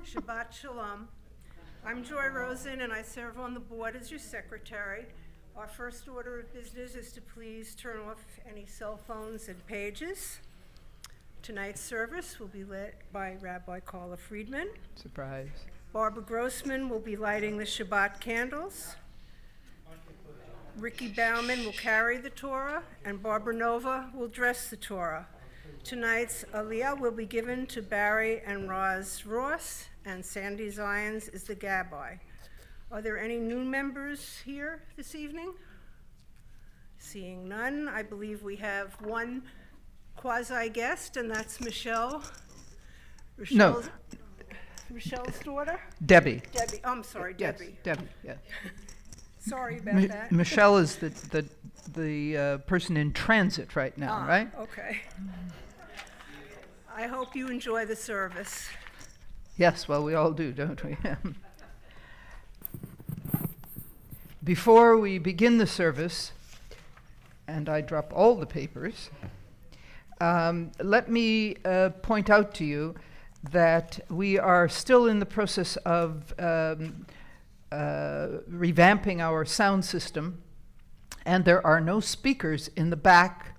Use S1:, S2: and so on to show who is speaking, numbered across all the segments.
S1: Shabbat Shalom. I'm Joy Rosen, and I serve on the board as your secretary. Our first order of business is to please turn off any cell phones and pages. Tonight's service will be led by Rabbi Carla Friedman.
S2: Surprise.
S1: Barbara Grossman will be lighting the Shabbat candles. Ricky Bauman will carry the Torah, and Barbara Nova will dress the Torah. Tonight's Aliyah will be given to Barry and Roz Ross, and Sandy Zions is the Gabbai. Are there any new members here this evening? Seeing none, I believe we have one quasi-guest, and that's Michelle.
S2: No.
S1: Michelle's daughter?
S2: Debbie.
S1: Debbie, I'm sorry,
S2: Yes,
S1: Debbie.
S2: Debbie, yes.
S1: Sorry about that.
S2: Michelle is the person in transit right now, right?
S1: Okay. I hope you enjoy the service.
S2: Yes, well, we all do, don't we? Before we begin the service, and I drop all the papers, let me point out to you that we are still in the process of revamping our sound system, and there are no speakers in the back,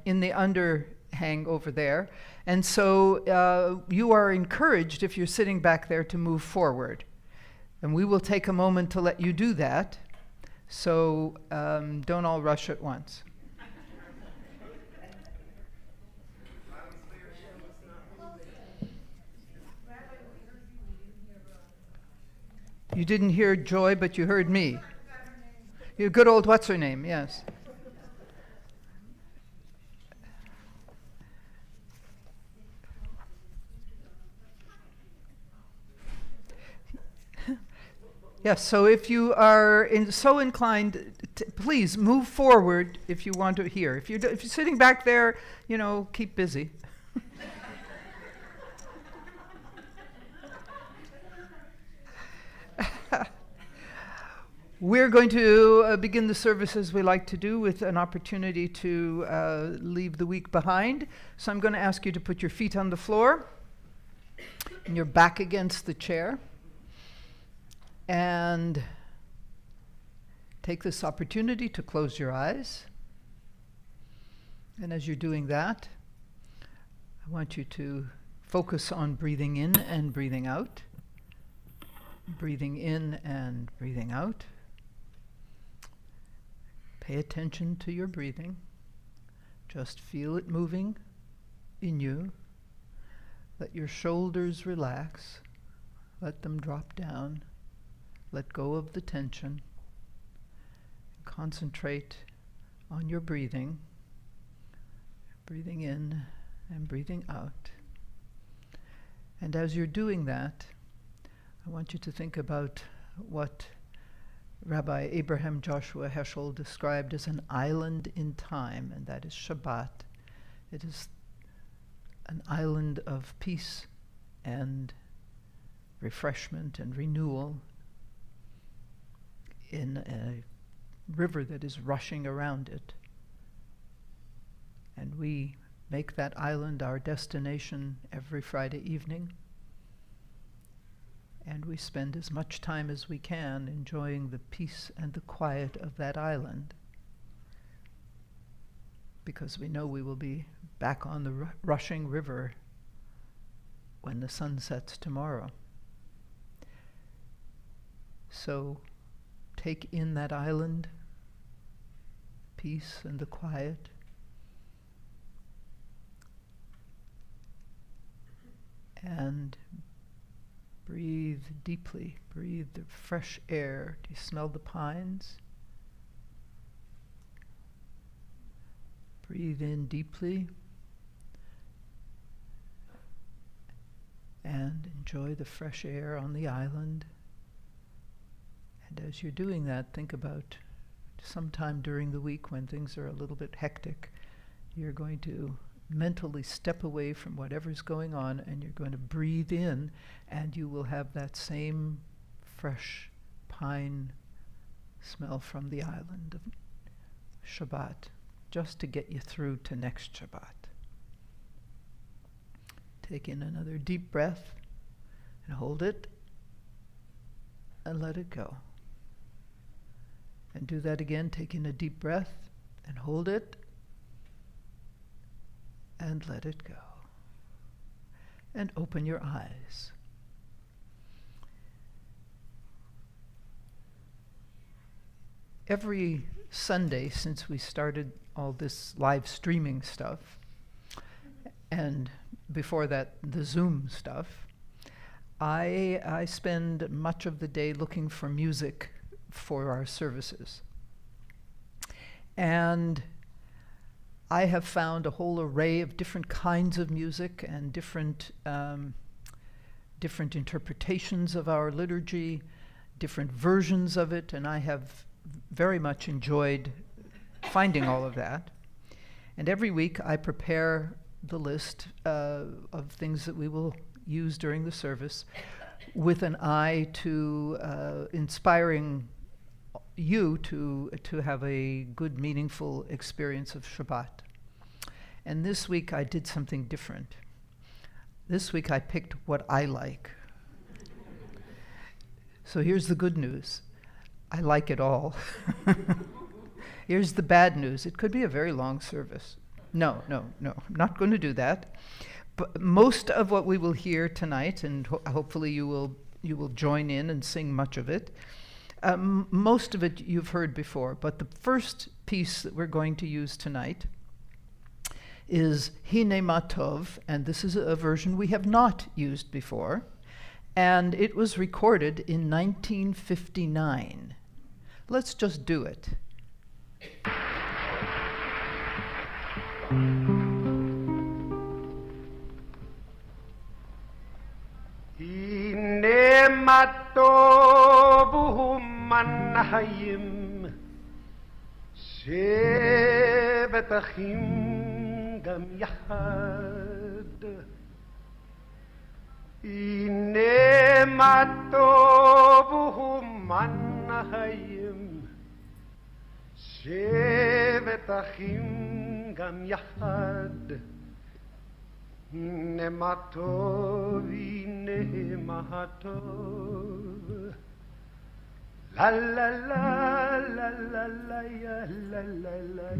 S2: in the underhang over there. And so you are encouraged, if you're sitting back there, to move forward. And we will take a moment to let you do that. So don't all rush at once. You didn't hear Joy, but you heard me. Your good old what's-her-name, yes. Yes, so if you are so inclined, please move forward if you want to hear. If you're sitting back there, keep busy. We're going to begin the service as we like to do, with an opportunity to leave the week behind. So I'm going to ask you to put your feet on the floor and your back against the chair, and take this opportunity to close your eyes. And as you're doing that, I want you to focus on breathing in and breathing out. Breathing in and breathing out. Pay attention to your breathing. Just feel it moving in you. Let your shoulders relax. Let them drop down. Let go of the tension. Concentrate on your breathing. Breathing in and breathing out. And as you're doing that, I want you to think about what Rabbi Abraham Joshua Heschel described as an island in time, and that is Shabbat. It is an island of peace and refreshment and renewal in a river that is rushing around it. And we make that island our destination every Friday evening. And we spend as much time as we can enjoying the peace and the quiet of that island, because we know we will be back on the rushing river when the sun sets tomorrow. So take in that island, peace and the quiet, and breathe deeply. Breathe the fresh air. Do you smell the pines? Breathe in deeply and enjoy the fresh air on the island. And as you're doing that, think about sometime during the week when things are a little bit hectic, you're going to mentally step away from whatever's going on, and you're going to breathe in, and you will have that same fresh pine smell from the island of Shabbat, just to get you through to next Shabbat. Take in another deep breath. And hold it and let it go. And do that again, taking a deep breath and hold it and let it go. And open your eyes. Every Sunday since we started all this live streaming stuff, and before that the Zoom stuff, I spend much of the day looking for music for our services. And I have found a whole array of different kinds of music and different interpretations of our liturgy, different versions of it, and I have very much enjoyed finding all of that. And every week I prepare the list of things that we will use during the service with an eye to inspiring you to have a good, meaningful experience of Shabbat. And this week I did something different. This week I picked what I like. So here's the good news. I like it all. Here's the bad news. It could be a very long service. No, I'm not going to do that. But most of what we will hear tonight, and hopefully you will join in and sing much of it, most of it you've heard before, but the first piece that we're going to use tonight is Hine Ma Tov, and this is a version we have not used before, and it was recorded in 1959. Let's just do it.
S3: Hine Ma Tov Manahayim Shevet Achim Gam Yahad Hine Ma Tov Manahayim Shevet Achim Gam Yahad Hine Ma Tov Hine Ma Tov La la la la la la ya la la la.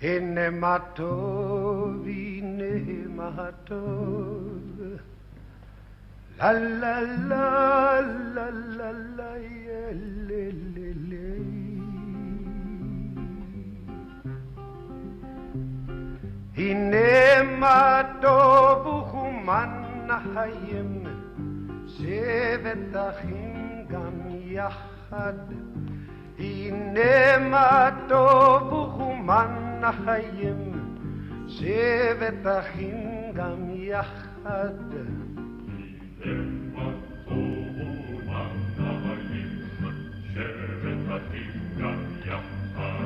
S3: Hine Ma Tov, hine Ma Tov. La la la la la la ya le le le. Hine Ma Tov human hayim. Shevet Achim Gam Yachad Hine Ma Tov Uchuman Nachayim Shevet Achim Gam Yachad
S4: Hine Ma Tov Uchuman Nachayim Shevet Achim Gam Yachad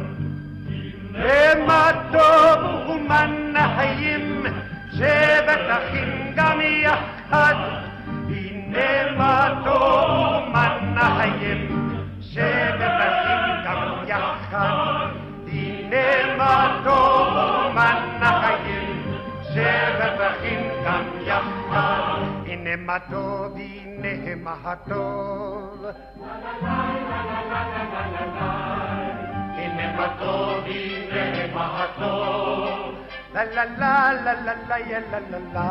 S3: Hine Ma Tov Uchuman Nachayim Shevet Achim Gam Yachad Hine Ma Tov Manahayim Shevet Achim Gam Yachad Hine Ma Tov Manahayim Shevet Achim Gam Yachad Hine Ma Tov Hine Ma Tov Hine Ma Tov Hine Ma Tov La la la la la la ya la la la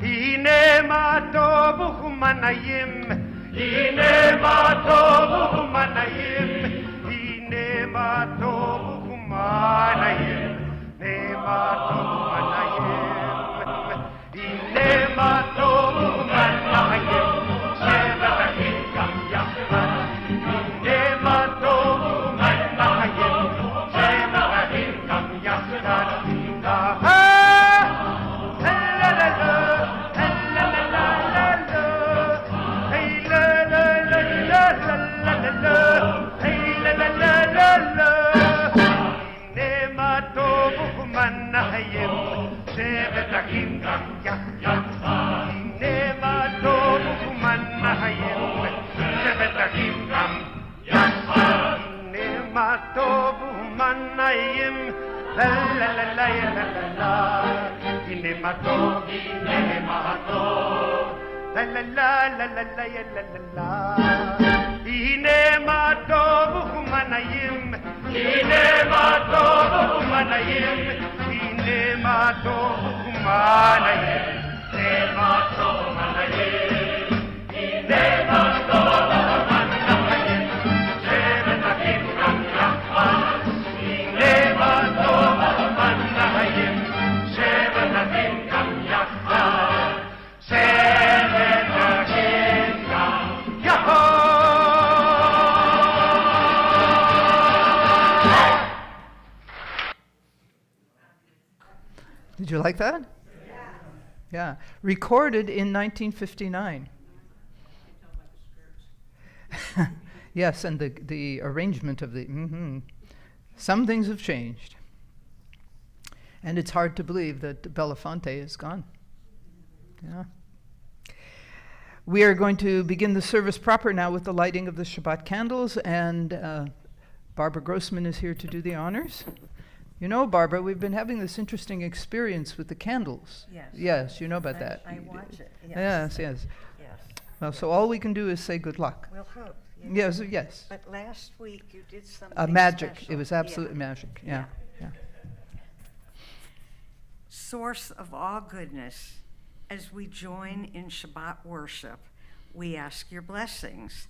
S3: Hine Ma Tov Uchumanayim Hine Ma Tov Uchumanayim Hine Ma Tov Uchumanayim Hine Ma Tov Uchumanayim Hine Ma Tov Uchumanayim Shevet Achim Gam Yachad Hine Ma Tov Uchumanayim Shevet Achim Gam Yachad Shevet Achim Gam Yachad Hine Ma Tov Uchumanayim Shevet Achim Gam Yachad Hine Ma Tov Uchumanayim La la la la la la la הנה מה טוב, הנה מה טוב. לה לה לה לה לה לה יה לה לה לה. הנה מה טוב ומה נעים, הנה מה טוב ומה נעים, הנה מה טוב ומה נעים, הנה מה טוב ומה נעים, הנה מה טוב ומה נעים, שבת אחים גם יחד, הנה מה טוב ומה נעים, שבת אחים גם יחד, שבת אחים גם יחד.
S2: Did you like that? Yeah. Recorded in 1959. Yes, and the arrangement of the... Some things have changed. And it's hard to believe that Belafonte is gone. Yeah. We are going to begin the service proper now with the lighting of the Shabbat candles, and Barbara Grossman is here to do the honors. You know, Barbara, we've been having this interesting experience with the candles.
S5: Yes.
S2: Yes, you know about that.
S5: I watch it.
S2: Yes, yes.
S5: Yes.
S2: Well, so all we can do is say good luck.
S5: We'll hope.
S2: Yes, yes.
S5: But last week you did something
S2: Magic.
S5: special.
S2: It was absolutely magic. Yeah, yeah.
S5: Source of all goodness, as we join in Shabbat worship, we ask your blessings.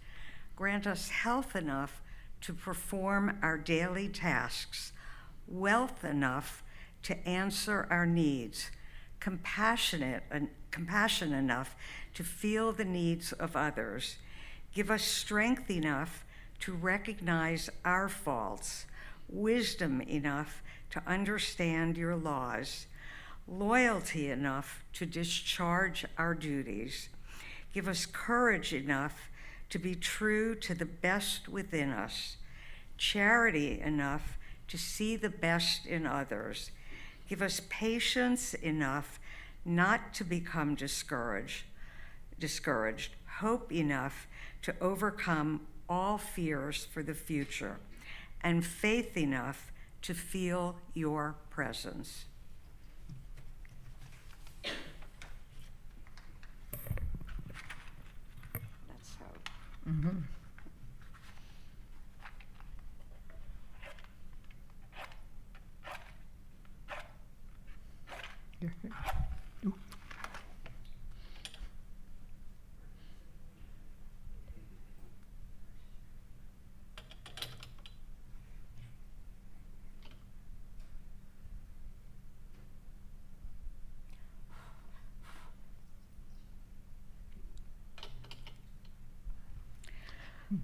S5: Grant us health enough to perform our daily tasks, wealth enough to answer our needs, compassion enough to feel the needs of others. Give us strength enough to recognize our faults, wisdom enough to understand your laws, loyalty enough to discharge our duties. Give us courage enough to be true to the best within us, charity enough to see the best in others. Give us patience enough not to become discouraged, hope enough to overcome all fears for the future, and faith enough to feel your presence. That's how.
S2: Mm-hmm. Here, here. Ooh.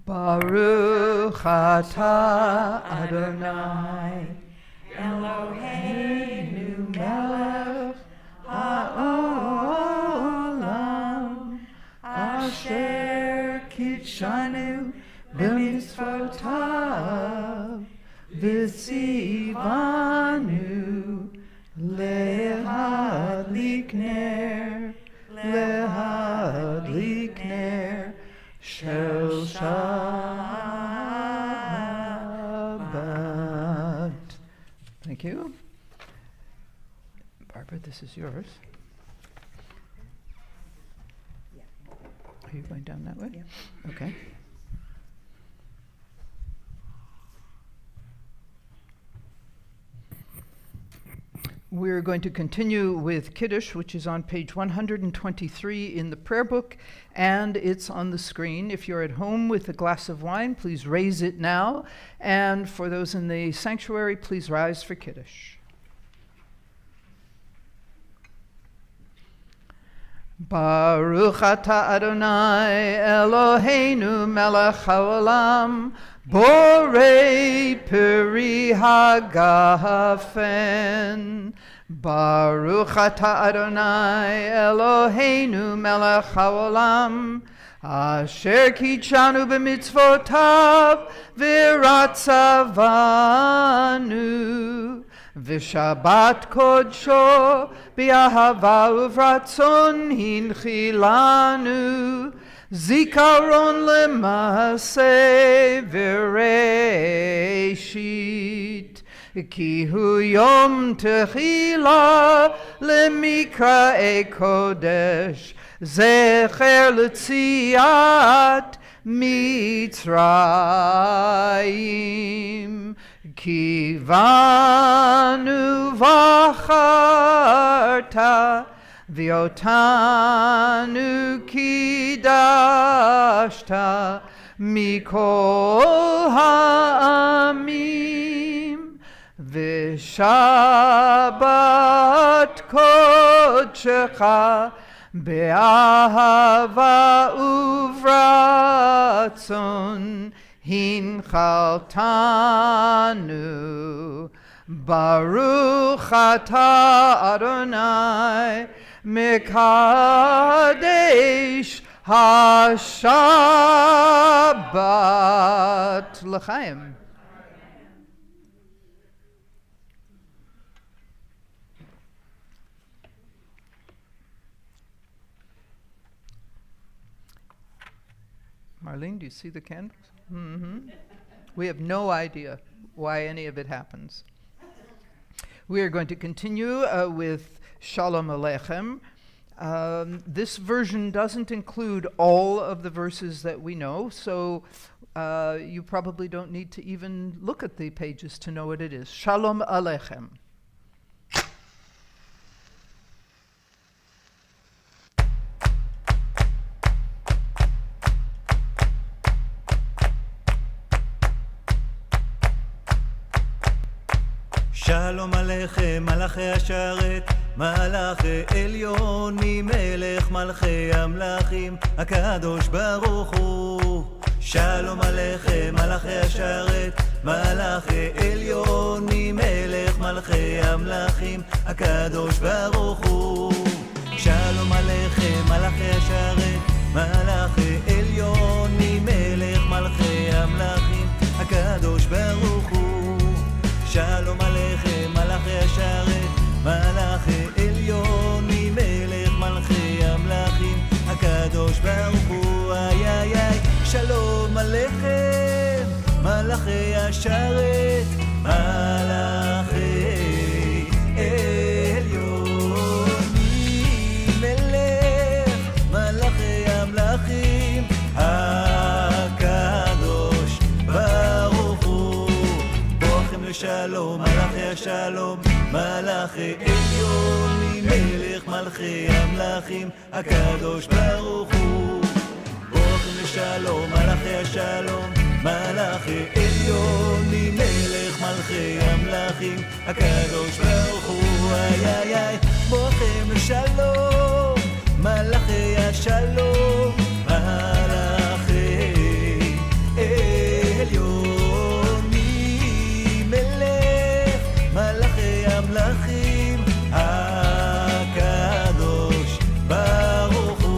S2: Baruch atah Adonai Eloheinu melech haolam asher kitshanu b'mitzvotav v'tzivanu lehadlik ner shel Shabbat. Thank you. Barbara, this is yours.
S5: Yeah.
S2: Are you going down that way?
S5: Yeah.
S2: Okay. We're going to continue with Kiddush, which is on page 123 in the prayer book, and it's on the screen. If you're at home with a glass of wine, please raise it now. And for those in the sanctuary, please rise for Kiddush. Baruch atah Adonai Eloheinu melech haolam Borei peri hagafen. Baruch atah Adonai Eloheinu melech haolam asher kitshanu b'mitzvotav v'ratzavanu v'shabbat kodsho b'ahava uvratzon hinchilanu zikaron lemase v'reishit כי הוא יום תחילה למקראי קודש, זכר ליציאת מצרים. כי בנו בחרת ואותנו קידשת מכל העמים, ושבת קודשך באהבה וברצון הנחלתנו. ברוך אתה אדוני מקדש השבת. לחיים. Marlene, do you see the candles? Mm-hmm. We have no idea why any of it happens. We are going to continue with Shalom Aleichem. This version doesn't include all of the verses that we know, so you probably don't need to even look at the pages to know what it is. Shalom Aleichem.
S6: שלום עליכם מלאכי השרת, מלאכי עליון ממלך מלכי המלכים הקדוש ברוך הוא. שלום עליכם מלאכי השרת, מלאכי עליון ממלך מלכי המלכים הקדוש ברוך הוא. שלום עליכם מלאכי השרת, מלאכי עליון ממלך מלכי המלכים הקדוש ברוך הוא. שלום עליכם מלאכי השרת, מלאכי עליון ממלך מלכי המלכים הקדוש ברוך הוא. איי איי איי. שלום עליכם מלאכי השרת, מלאכי עליון ממלך מלכי המלכים הקדוש ברוך הוא. שלום מלאכי השלום, מלאכי עליון ממלך מלכי המלכים הקדוש ברוך הוא. ברוכים לשלום מלאכי השלום, מלאכי עליון ממלך מלכי המלכים הקדוש ברוך הוא. איי איי איי. ברוכים לשלום מלאכי השלום, מלאכי עליון המלכים הקדוש ברוך הוא.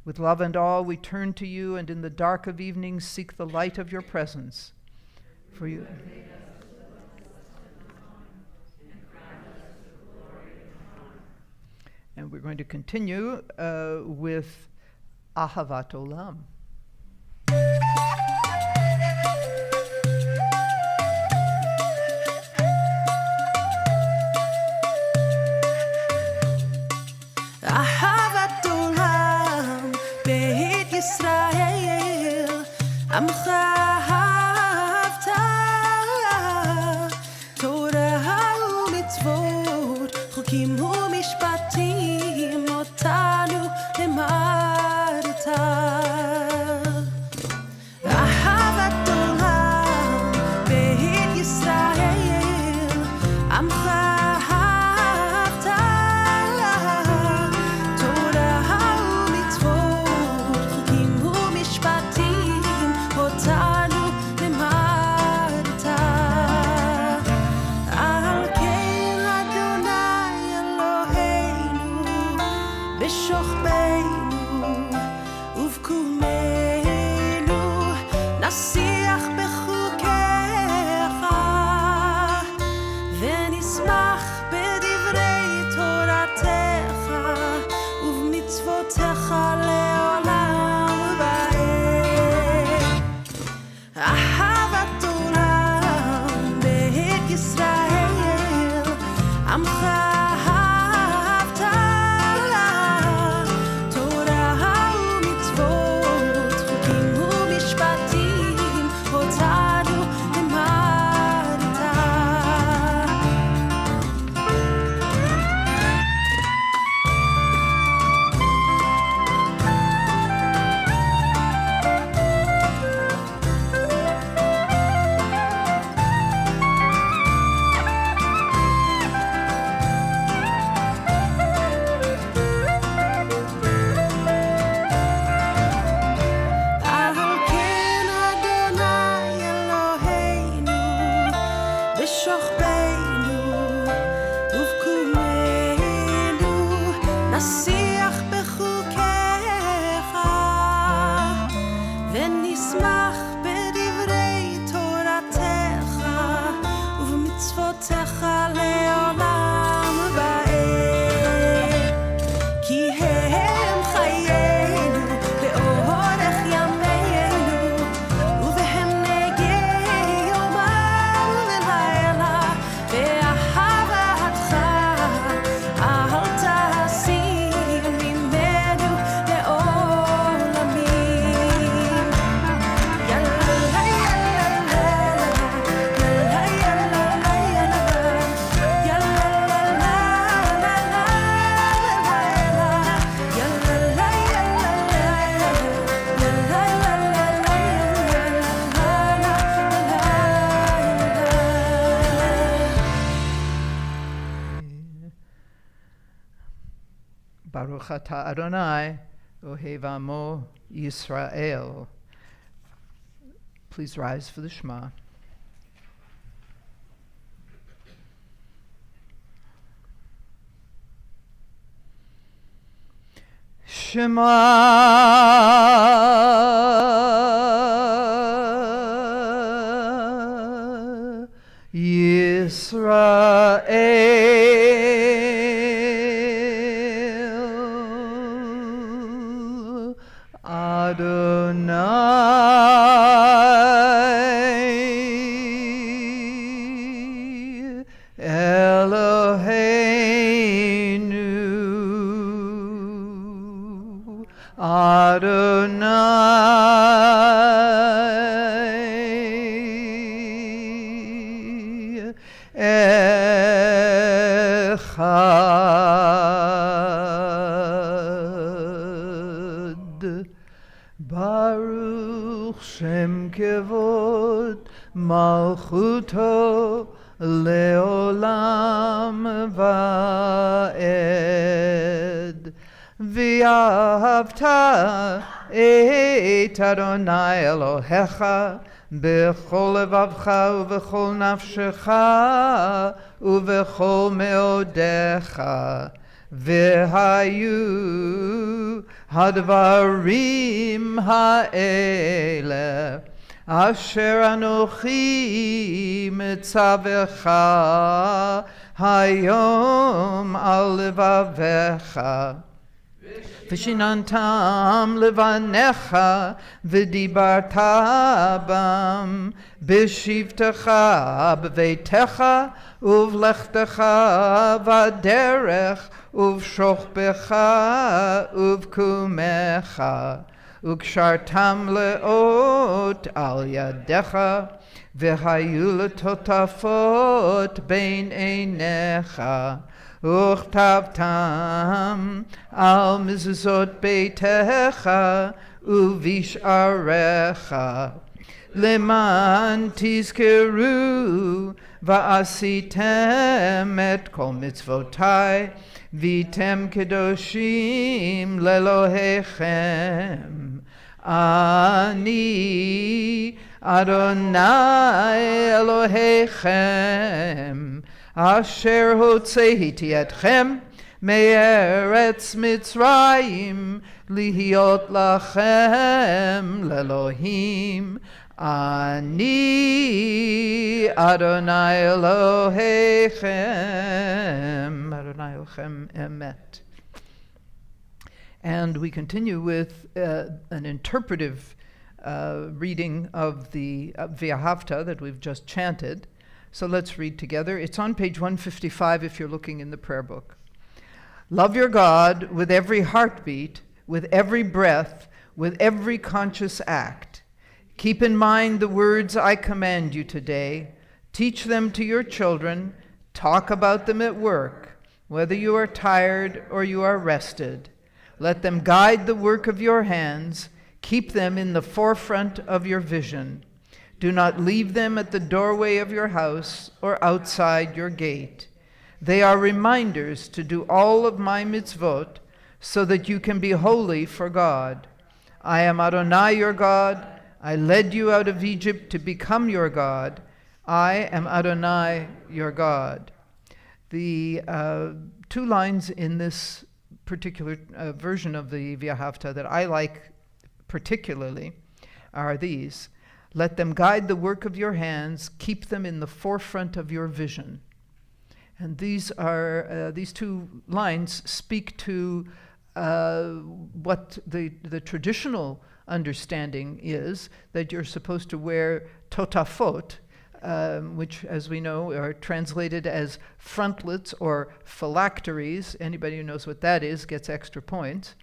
S2: With love and awe, we turn to you, and in the dark of evening seek the light of your presence. For you. And we're going to continue with Ahavat Olam.
S7: אהבת עולם בית ישראל עמך אהבת תורה ומצוות חוקים ומשפטים אותנו לימדת אהבת עולם בית ישראל עמך נשיח בחוקיך ונשמח בדברי תורתך ובמצוותיך לעולם ועד. אהבת עולם בית ישראל עמך אהבת תורה ומצוות חוקים ומשפטים אותנו לימדת על כן אדוני אלוהינו בשוכבנו ובקומנו נשיח בחוקיך ונשמח בדברי תורתך ובמצוותיך לעולם ועד. כי הם חיינו לאורך ימינו ובהם נגי יומם ולילה באהבתך אל תסיר ממנו לעולמים. יאללה יאללה יאללה יאללה
S2: Baruch atah Adonai, Ohev Amo Yisrael. Please rise for the Shema. Shema Yisrael Adonai Eloheinu Adonai Echad. Baruch Shem Kevod Malchuto Leolam Vaed. V'ahavta et Adonai Elohecha b'chol levavcha uv'chol nafshecha uv'chol meodecha והיו הדברים האלה אשר אנוכי מצווך היום על לבביך. ושיננתם לבניך ודיברת בם בשבתך בביתך ובלכתך בדרך ובשוכבך ובקומך וקשרתם לאות על ידיך והיו לטוטפות בין עיניך וכתבתם על מזוזות ביתך ובשעריך למען תזכרו ועשיתם את כל מצוותי והייתם קדושים לאלוהיכם. אני אדוני אלוהיכם אשר הוצאתי אתכם מארץ מצרים להיות לכם לאלוהים. אני אדוני אלוהיכם, אדוני אלוהיכם emet. And we continue with an interpretive reading of the V'ahavta that we've just chanted. So let's read together. It's on page 155 if you're looking in the prayer book. Love your God with every heartbeat, with every breath, with every conscious act. Keep in mind the words I command you today. Teach them to your children. Talk about them at work, whether you are tired or you are rested. Let them guide the work of your hands. Keep them in the forefront of your vision. Do not leave them at the doorway of your house or outside your gate. They are reminders to do all of my mitzvot so that you can be holy for God. I am Adonai your God. I led you out of Egypt to become your God. I am Adonai your God. The two lines in this particular version of the V'ahavta that I like particularly are these. Let them guide the work of your hands. Keep them in the forefront of your vision. And these two lines speak to what the traditional understanding is, that you're supposed to wear totafot, which, as we know, are translated as frontlets or phylacteries. Anybody who knows what that is gets extra points.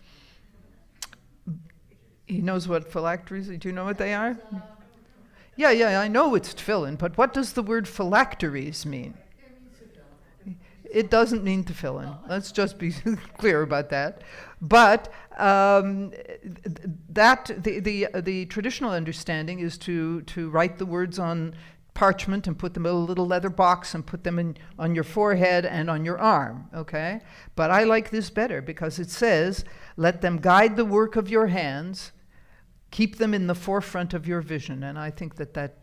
S2: He knows what phylacteries, do you know what they are? Yeah, I know it's tefillin, but what does the word phylacteries mean? It doesn't mean tefillin. Let's just be clear about that. But the traditional understanding is to write the words on parchment and put them in a little leather box and put them on your forehead and on your arm, okay? But I like this better because it says, let them guide the work of your hands, keep them in the forefront of your vision. And I think that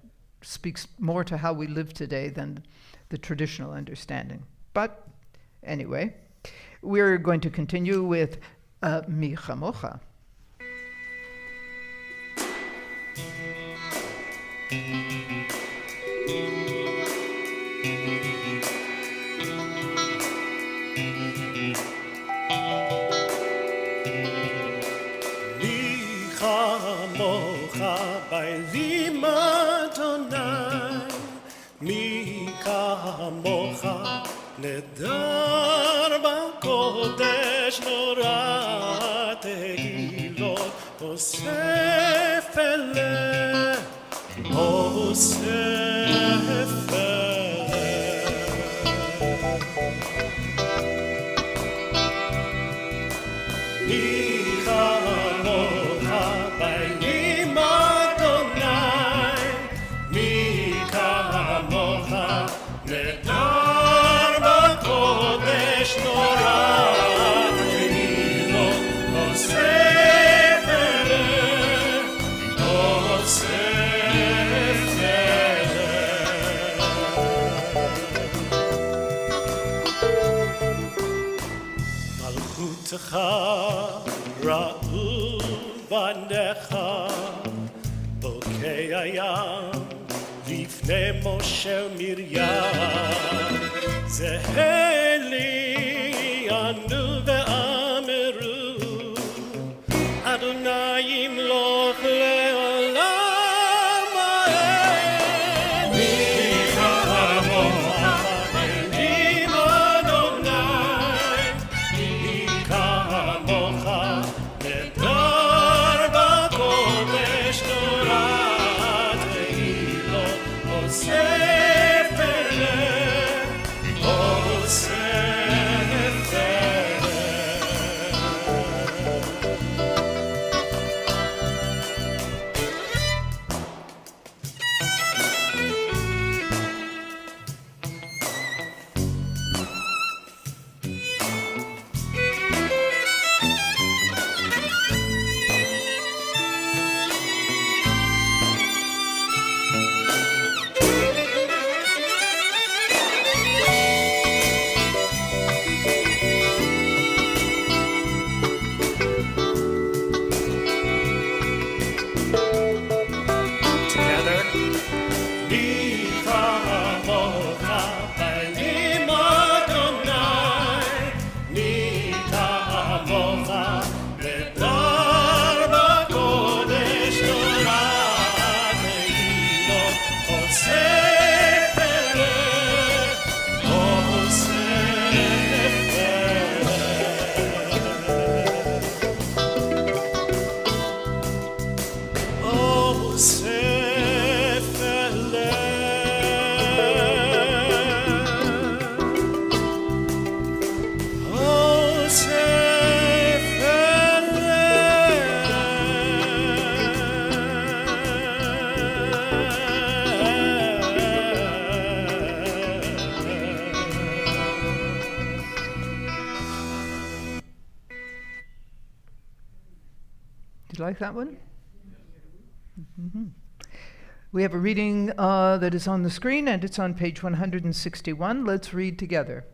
S2: speaks more to how we live today than the traditional understanding. But anyway, we're going to continue with Mi Chamocha.
S8: נדר בקודש נורא תהילות אוסף אלה אוסף בזכותך ראו בניך בוקי הים לפני משה מרים זהלי ענו ואמרו אדוני ימלוך לעולם ועד מי כמוך בנים אדוני מי כמוך נדר בקודש תורת תהילו עושה פלא עושה
S2: Did you like that one? Mhm. We have a reading that is on the screen, and it's on page 161. Let's read together.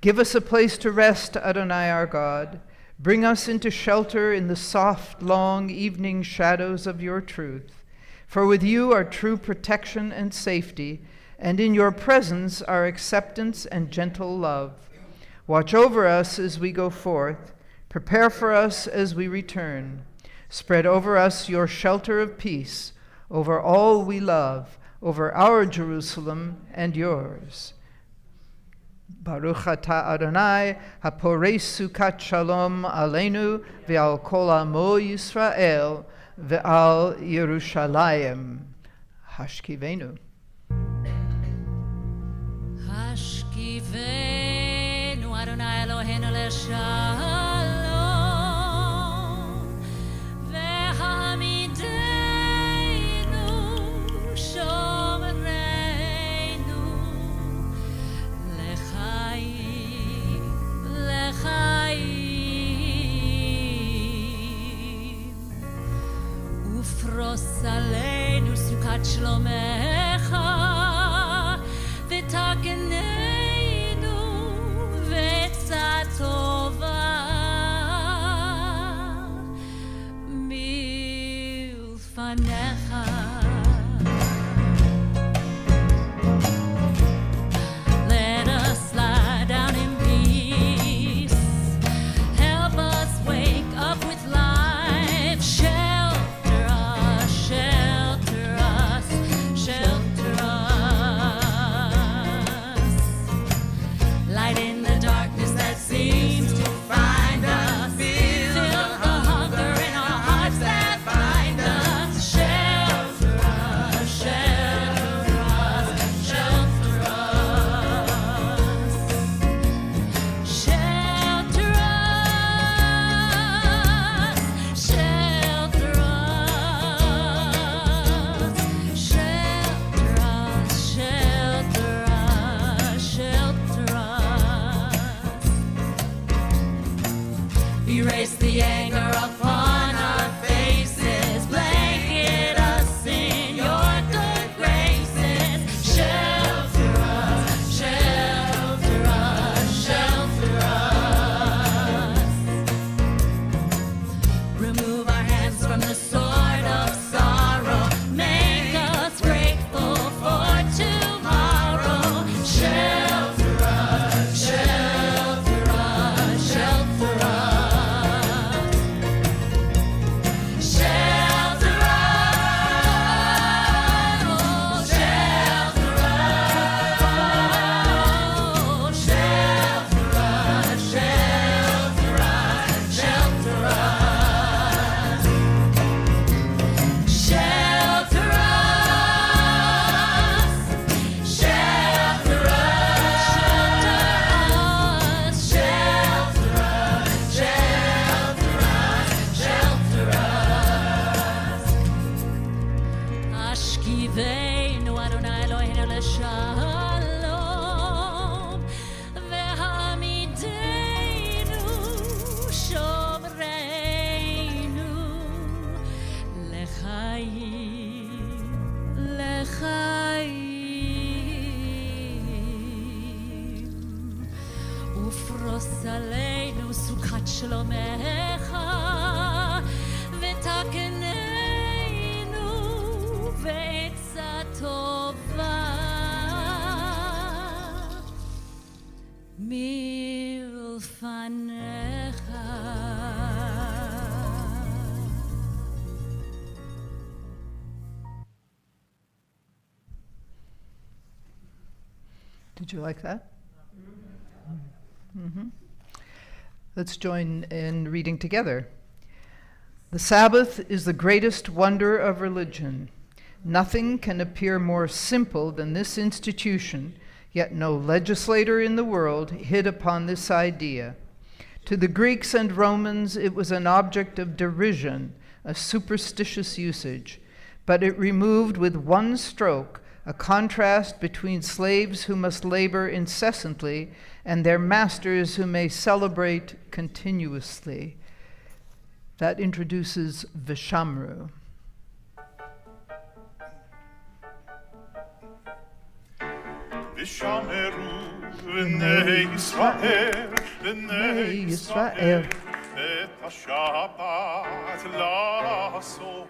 S2: Give us a place to rest, Adonai our God. Bring us into shelter in the soft, long evening shadows of your truth. For with you are true protection and safety, and in your presence are acceptance and gentle love. Watch over us as we go forth. Prepare for us as we return. Spread over us your shelter of peace, over all we love, over our Jerusalem and yours. Baruch atah Adonai, haporeis sukat shalom aleinu, ve'al kol amo Yisrael, ve'al Yerushalayim. Hashkivenu.
S9: Hashkivenu Adonai Eloheinu leshalom. ופרוס עלינו סוכת שלומך ותגננו ועצה טובה מלפניך. Let us lie down in peace. Help us wake up with life. Shelter us, shelter us, shelter us. Light in the darkness that seems to find us. Fill the hunger in our hearts that bind us. Shelter us, shelter us, shelter us. Shelter us, shelter us, shelter us, shelter us, shelter us. Erase the anger upon our faces, blanket us in your good graces. Shelter us, shelter us, shelter us. ופרוס עלינו סוכת שלומך, ותקננו בעצה טובה מלפניך.
S2: Did you like that? Mm-hmm. Let's join in reading together. The Sabbath is the greatest wonder of religion. Nothing can appear more simple than this institution, yet no legislator in the world hit upon this idea. To the Greeks and Romans, it was an object of derision, a superstitious usage, but it removed with one stroke a contrast between slaves who must labor incessantly and their masters who may celebrate continuously. That introduces Vishamru.
S4: ושמרו בני ישראל, בני ישראל, את השבת לעשות,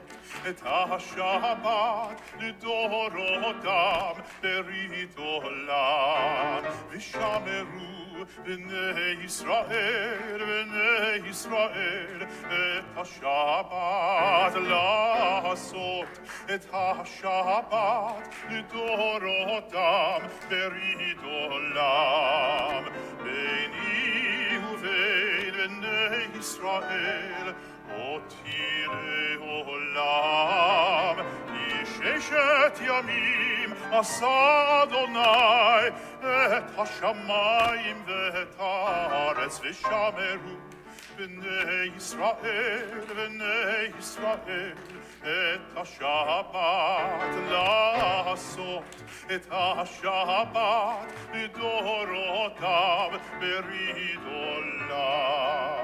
S4: את השבת לדורותם ברית עולם. ושמרו בני ישראל, בני ישראל, את השבת לעשות, את השבת לדורותם ברית עולם. ביני ובין בני ישראל אותי לעולם. ששת ימים עשה אדוני את השמיים ואת הארץ. ושמרו בני ישראל, בני ישראל, את השבת לעשות, את השבת לדורותם ברית עולם.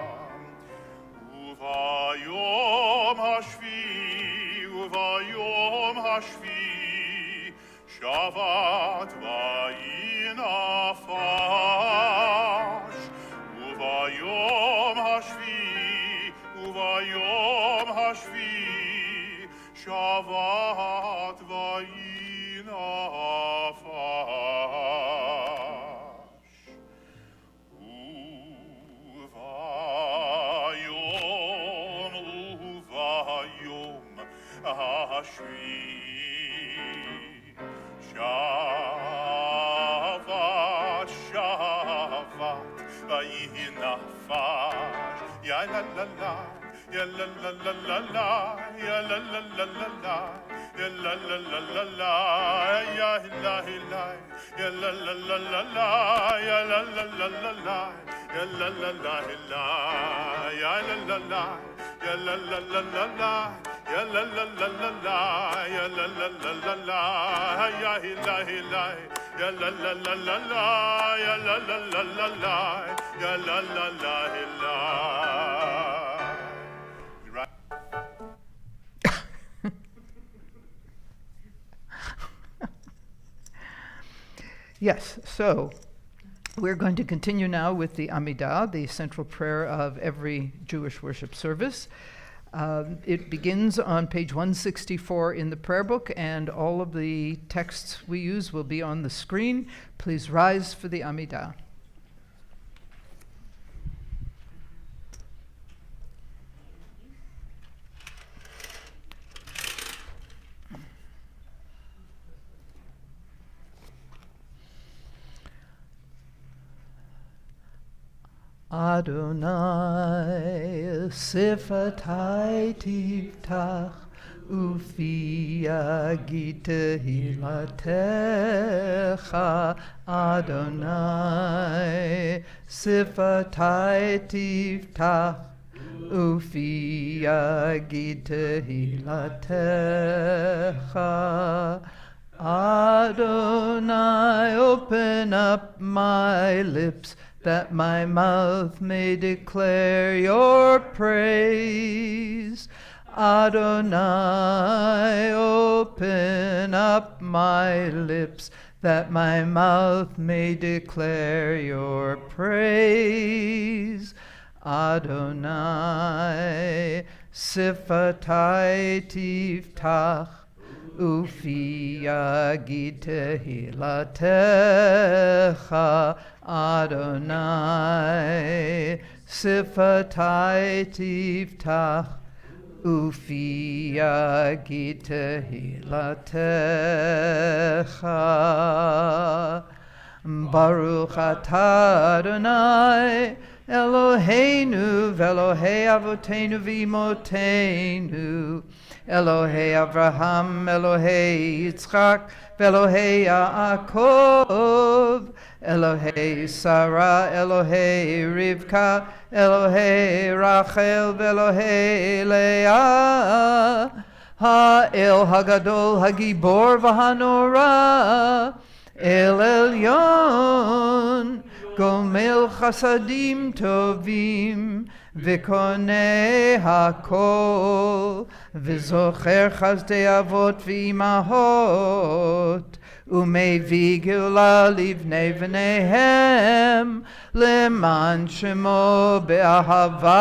S4: וביום השביעי, וביום השביעי, שבת וינפש. וביום השביעי, וביום השביעי, שבת וינפש. השביעי, שבת, שבת, וינפש. יא לה לה לה, יא לה לה לה לה לה, יא לה לה לה לה לה, יא לה לה לה לה לה, יא לה לה, יא לה לה לה לה לה, יא לה לה לה לה לה, יא לה לה לה לה, יא לה לה לה, יא לה לה לה לה לה. Ya la la la la la, ya la la la la la, ya la la, ya la la la la la, ya la la la la la, ya la la la la.
S2: Yes, so we're going to continue now with the Amidah, the central prayer of every Jewish worship service. It begins on page 164 in the prayer book, and all of the texts we use will be on the screen. Please rise for the Amidah. Adonai sifatai tiftach ufi yagid tehilatecha. Adonai sifatai tiftach ufi yagid tehilatecha. Adonai, open up my lips, that my mouth may declare your praise. Adonai, open up my lips, that my mouth may declare your praise. Adonai, sifatai tiftach, ufi yagid tehilatecha. Adonai, sifatai tiftach, ufi yagid tehilatecha. Baruch atah Adonai Eloheinu v'Elohei avotenu v'imotenu, Elohei Avraham, Elohei Yitzchak, v'Elohei Yaakov, Elohei Sarah, Elohei Rivka, Elohei Rachel, v'Elohei Leah, Ha'el Hagadol Hagibor v'Hanora, El Elyon, Gomel Chasadim Tovim, V'konei Hakol, V'zocher Chazdei Avot V'imahot, Umevi Geula Livnei V'neihem, Leman Shemo Be'ahava,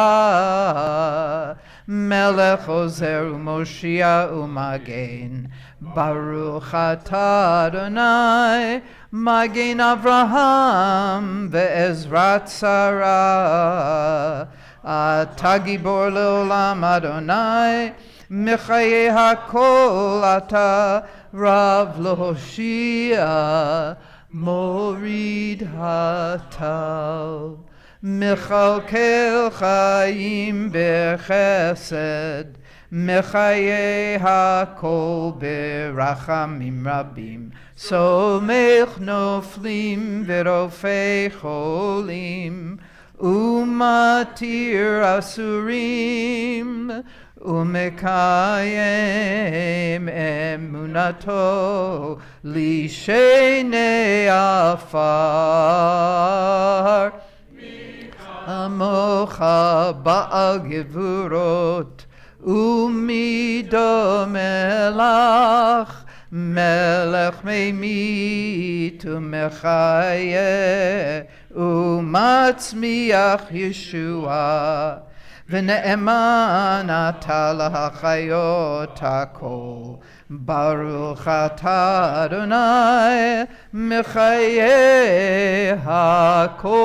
S2: Melech Ozer U'Moshia U'Magen, Baruch atah Adonai, Magen Avraham ve'ezrat Sarah. Atah gibor leolam Adonai, Mechaye hakol atah Rav Lohoshia, Morid hatal. Mechalkel chayim bechesed, Mechaye hakol berachamim rabim, Somech noflim verofei cholim, Umatir asurim, Umekayem emunato, Lishenei afar, Amocha ba'al gevurot, Umido melach, Melech meimit umechaye, Umatzmiach Yeshua, V'ne'eman ata lahachayot hakol, Baruch atah Adonai, Mechaye hakol.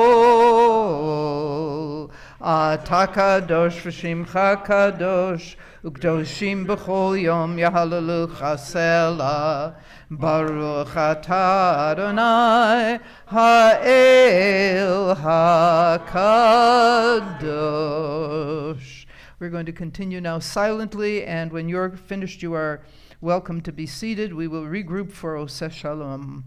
S2: Atah kadosh v'shimcha kadosh, Ukdoshim b'chol yom yahalelucha sela. Baruch atah Adonai ha'el hakadosh. We're going to continue now silently, and when you're finished, you are welcome to be seated. We will regroup for Oseh Shalom.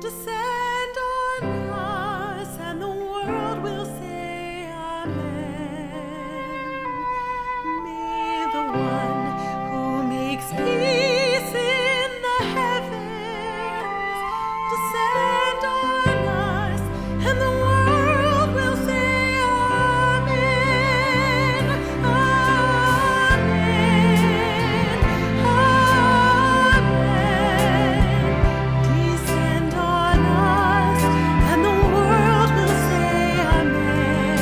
S7: descend on us, and the world will say Amen. May the one who makes peace in the heavens descend on us, and the world will say Amen. Amen. Amen. Descend on us, and the world will say Amen.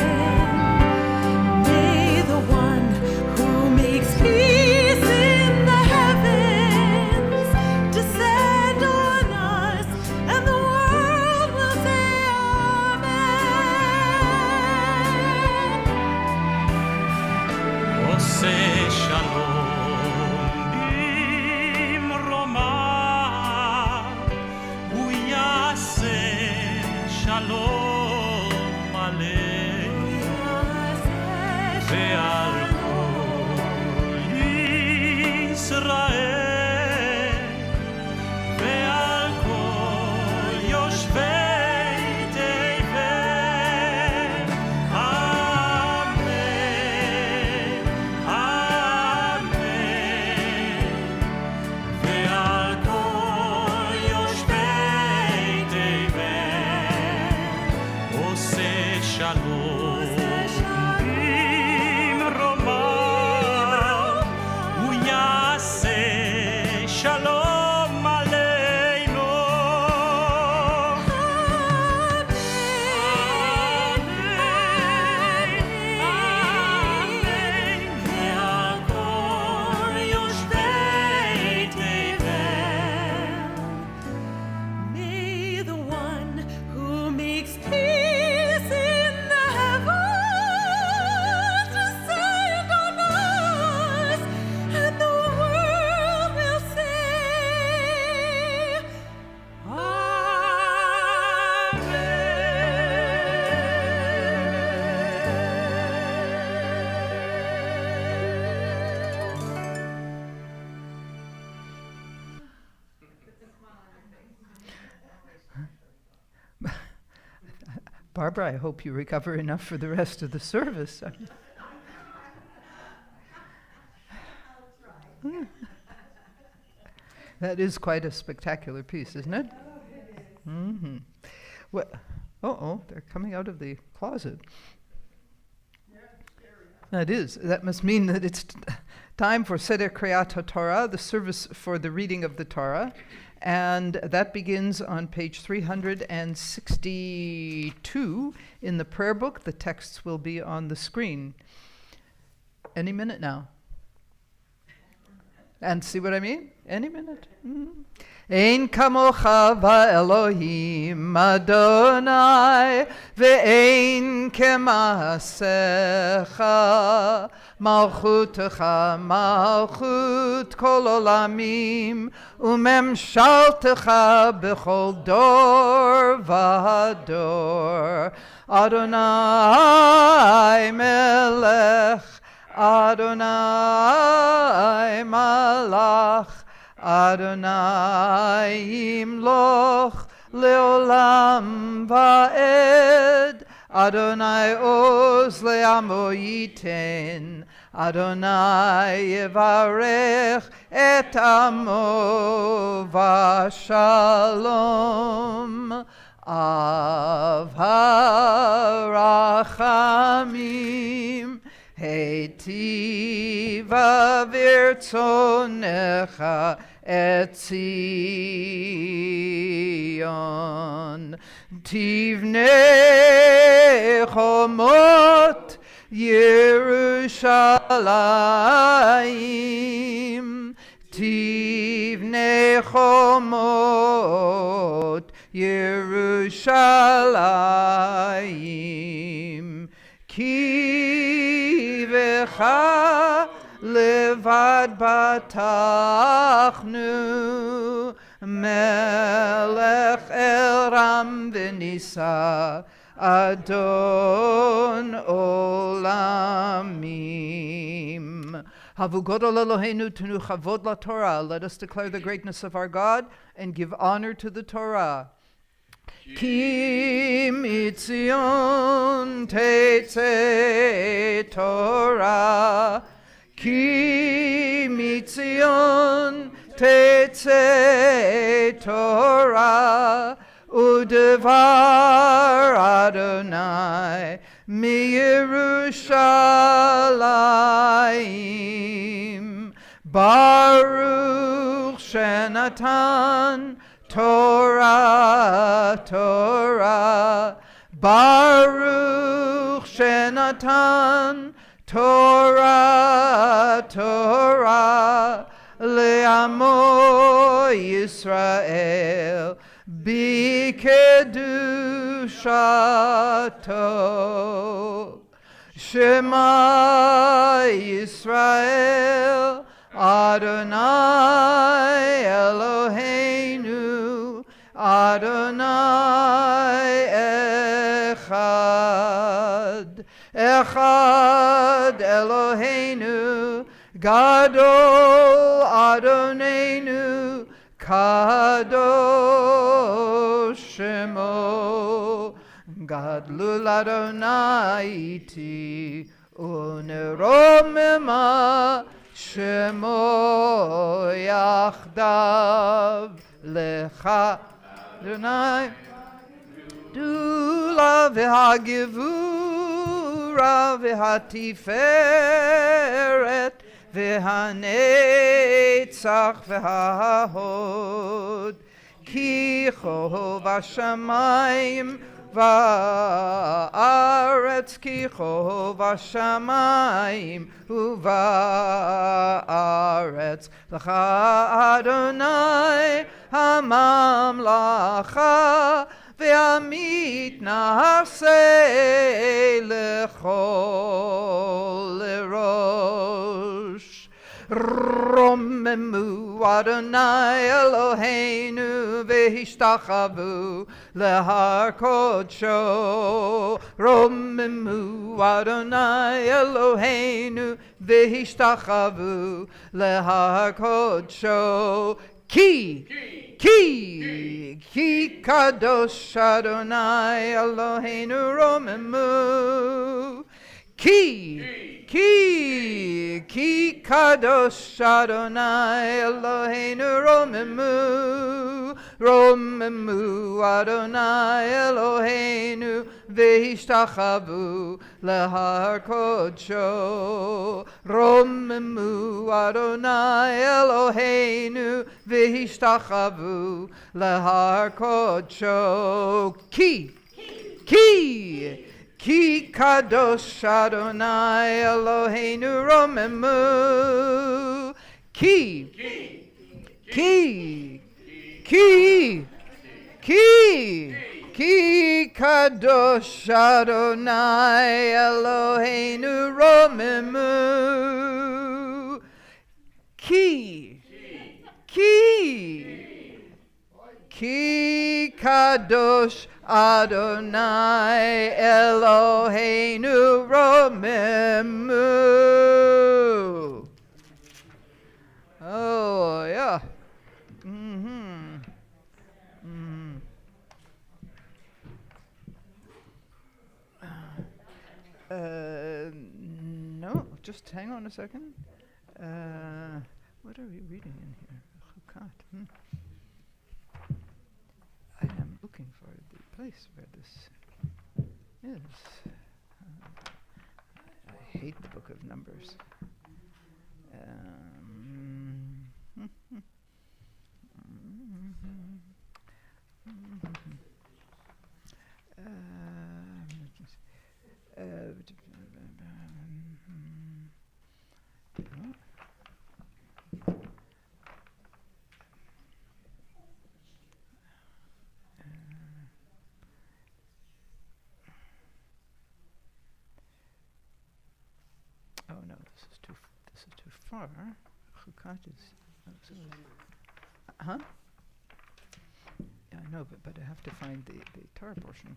S7: May the one who makes peace in the heavens descend on us, and the world will say Amen.
S8: עושה שלום במרומיו, הוא יעשה שלום עלינו ועל כל ישראל ועל כל יושבי תבל. אמן, אמן. ועל כל יושבי תבל עושה שלום במרומיו, הוא יעשה שלום עלינו. אמן, ועל כל יושבי תבל.
S7: May the one who makes peace in the heavens descend on us, and the world will say
S2: Barbara, I hope you recover enough for the rest of the service. That is quite a spectacular piece, isn't it? Mm-hmm. Well, oh, they're coming out of the closet. That is. That must mean that it's time for Seder Kriyat Torah, the service for the reading of the Torah. And that begins on page 362 in the prayer book. The texts will be on the screen any minute now. And see what I mean? Any minute. Ein kamocha va'Elohim Adonai ve'ein kemaasecha malchutecha malchut kol olamim umemshaltecha bechol dor v'ador Adonai melech Adonai malach Adonai yimloch leolam va'ed Adonai oz le'amo yiten Adonai yevarech et amo v'shalom Av harachamim Heitiva virtzonecha et Zion Tivnei chomot Yerushalayim Tivnei chomot Yerushalayim Ki v'cha levad batachnu melech el ram v'nisa Adon olamim Havu Godol Eloheinu Tenu Chavod LaTorah. Let us declare the greatness of our God and give honor to the Torah. Ki mitzion tetzeh Torah. Ki mitzion tetzeh Torah. Udevar Adonai mi Yerushalayim. Baruch Shenatan Torah, Torah. Baruch Shenatan Torah, Torah. Le'amo Yisrael Bikedushato. Shema Yisrael Adonai Eloheinu Adonai Echad. Echad Eloheinu Gadol Adonenu Kadosh Shemo. Gadlul Adonai iti uneromema Shemo yachdav lecha Adonai Dula v'hagivura v'hatiferet v'hanetzach v'hahod ki chov hashamayim va'aretz ki chov hashamayim uva'aretz l'cha Adonai hamamlacha ve'amit na'aseh lechol lerosh. Romemu Adonai Eloheinu v'hishtachavu lehar kodsho. Romemu Adonai Eloheinu v'hishtachavu lehar kodsho. Ki kadosh Adonai Eloheinu romemu. Ki kadosh Adonai Eloheinu romemu. Romemu Adonai Eloheinu v'hishtachavu lehar kodsho. Romemu Adonai Eloheinu v'hishtachavu lehar kodsho. Ki kadosh Adonai Eloheinu romemu. Ki kadosh Adonai Eloheinu romemu. Ki kadosh Adonai Eloheinu romemu. Oh yeah. No, just hang on a second. What are we reading in here? Chukat. I am looking for the place where this is. I hate the book of Numbers. Oh no, this is too far. Chukat is huh? Yeah, I know, but I have to find the Torah portion.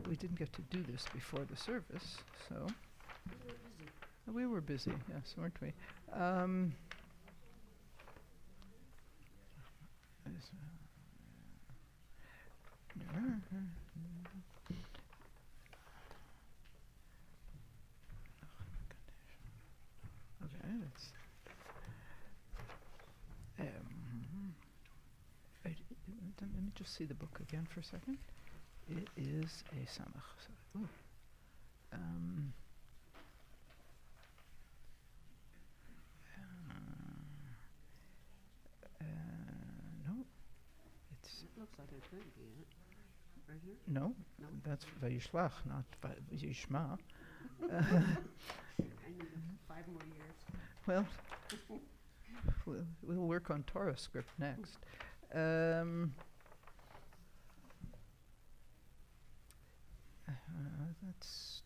S2: We didn't get to do this before the service, so We were busy, yes, weren't we? Okay, let's. Let me just see the book again for a second. It is a samach. Ooh. No, it's
S10: Looks like it could be it. Right here?
S2: no.
S10: No.
S2: That's Vayishlach, not Vayishma.
S10: I need 5 more years.
S2: Well, we'll work on Torah script next. That's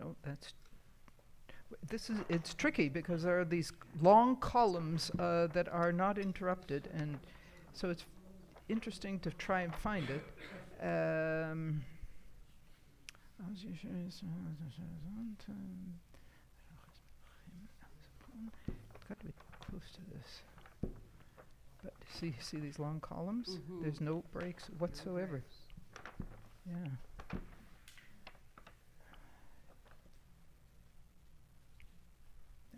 S2: no, that's it's tricky because there are these long columns that are not interrupted, and so it's interesting to try and find it. Got to be close to this. But see these long columns?
S10: Mhm.
S2: There's no breaks whatsoever. Yeah.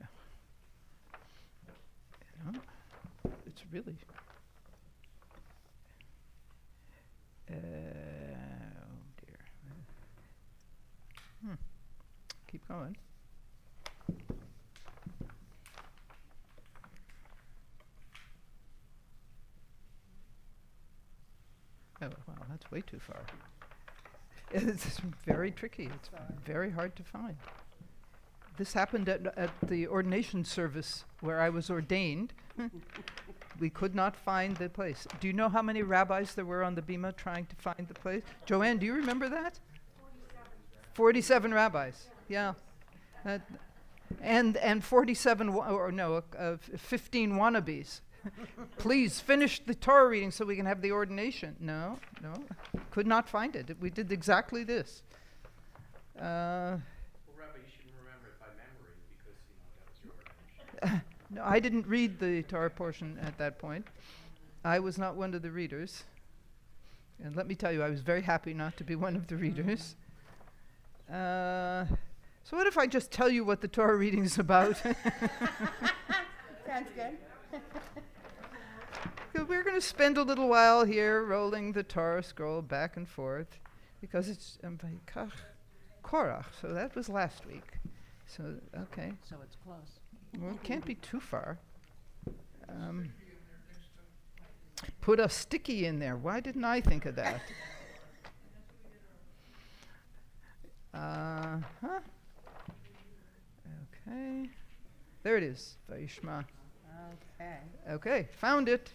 S2: Yeah. You know, it's really. Oh dear. Keep going. Oh, wow, that's way too far. It's very tricky. It's very hard to find. This happened at the ordination service where I was ordained. We could not find the place. Do you know how many rabbis there were on the bima trying to find the place? Joanne, do you remember that? 47 rabbis, yeah. And 47, 15 wannabes. Please finish the Torah reading so we can have the ordination. No, could not find it. We did exactly this.
S11: Well, Rabbi, you should remember it by memory because, that was your ordination.
S2: No, I didn't read the Torah portion at that point. I was not one of the readers. And let me tell you, I was very happy not to be one of the readers. So what if I just tell you what the Torah reading is about?
S10: Sounds good.
S2: We're going to spend a little while here rolling the Torah scroll back and forth because it's Vayikach Korach, so that was last week. So, okay.
S10: So it's close.
S2: Well, it can't be too far. Put a sticky in there. Why didn't I think of that? Okay. There it is. Vayishma.
S10: Okay.
S2: Okay, found it.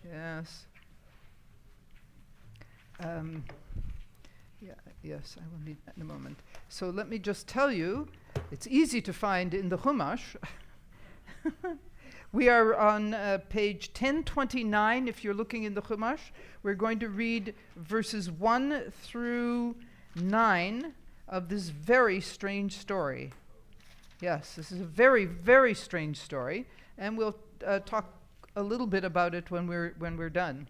S2: Yes. Yes, I will need that in a moment. So let me just tell you, it's easy to find in the Chumash. We are on page 1029 if you're looking in the Chumash. We're going to read verses 1 through 9 of this very strange story. Yes, this is a very, very strange story, and we'll talk a little bit about it when we're done.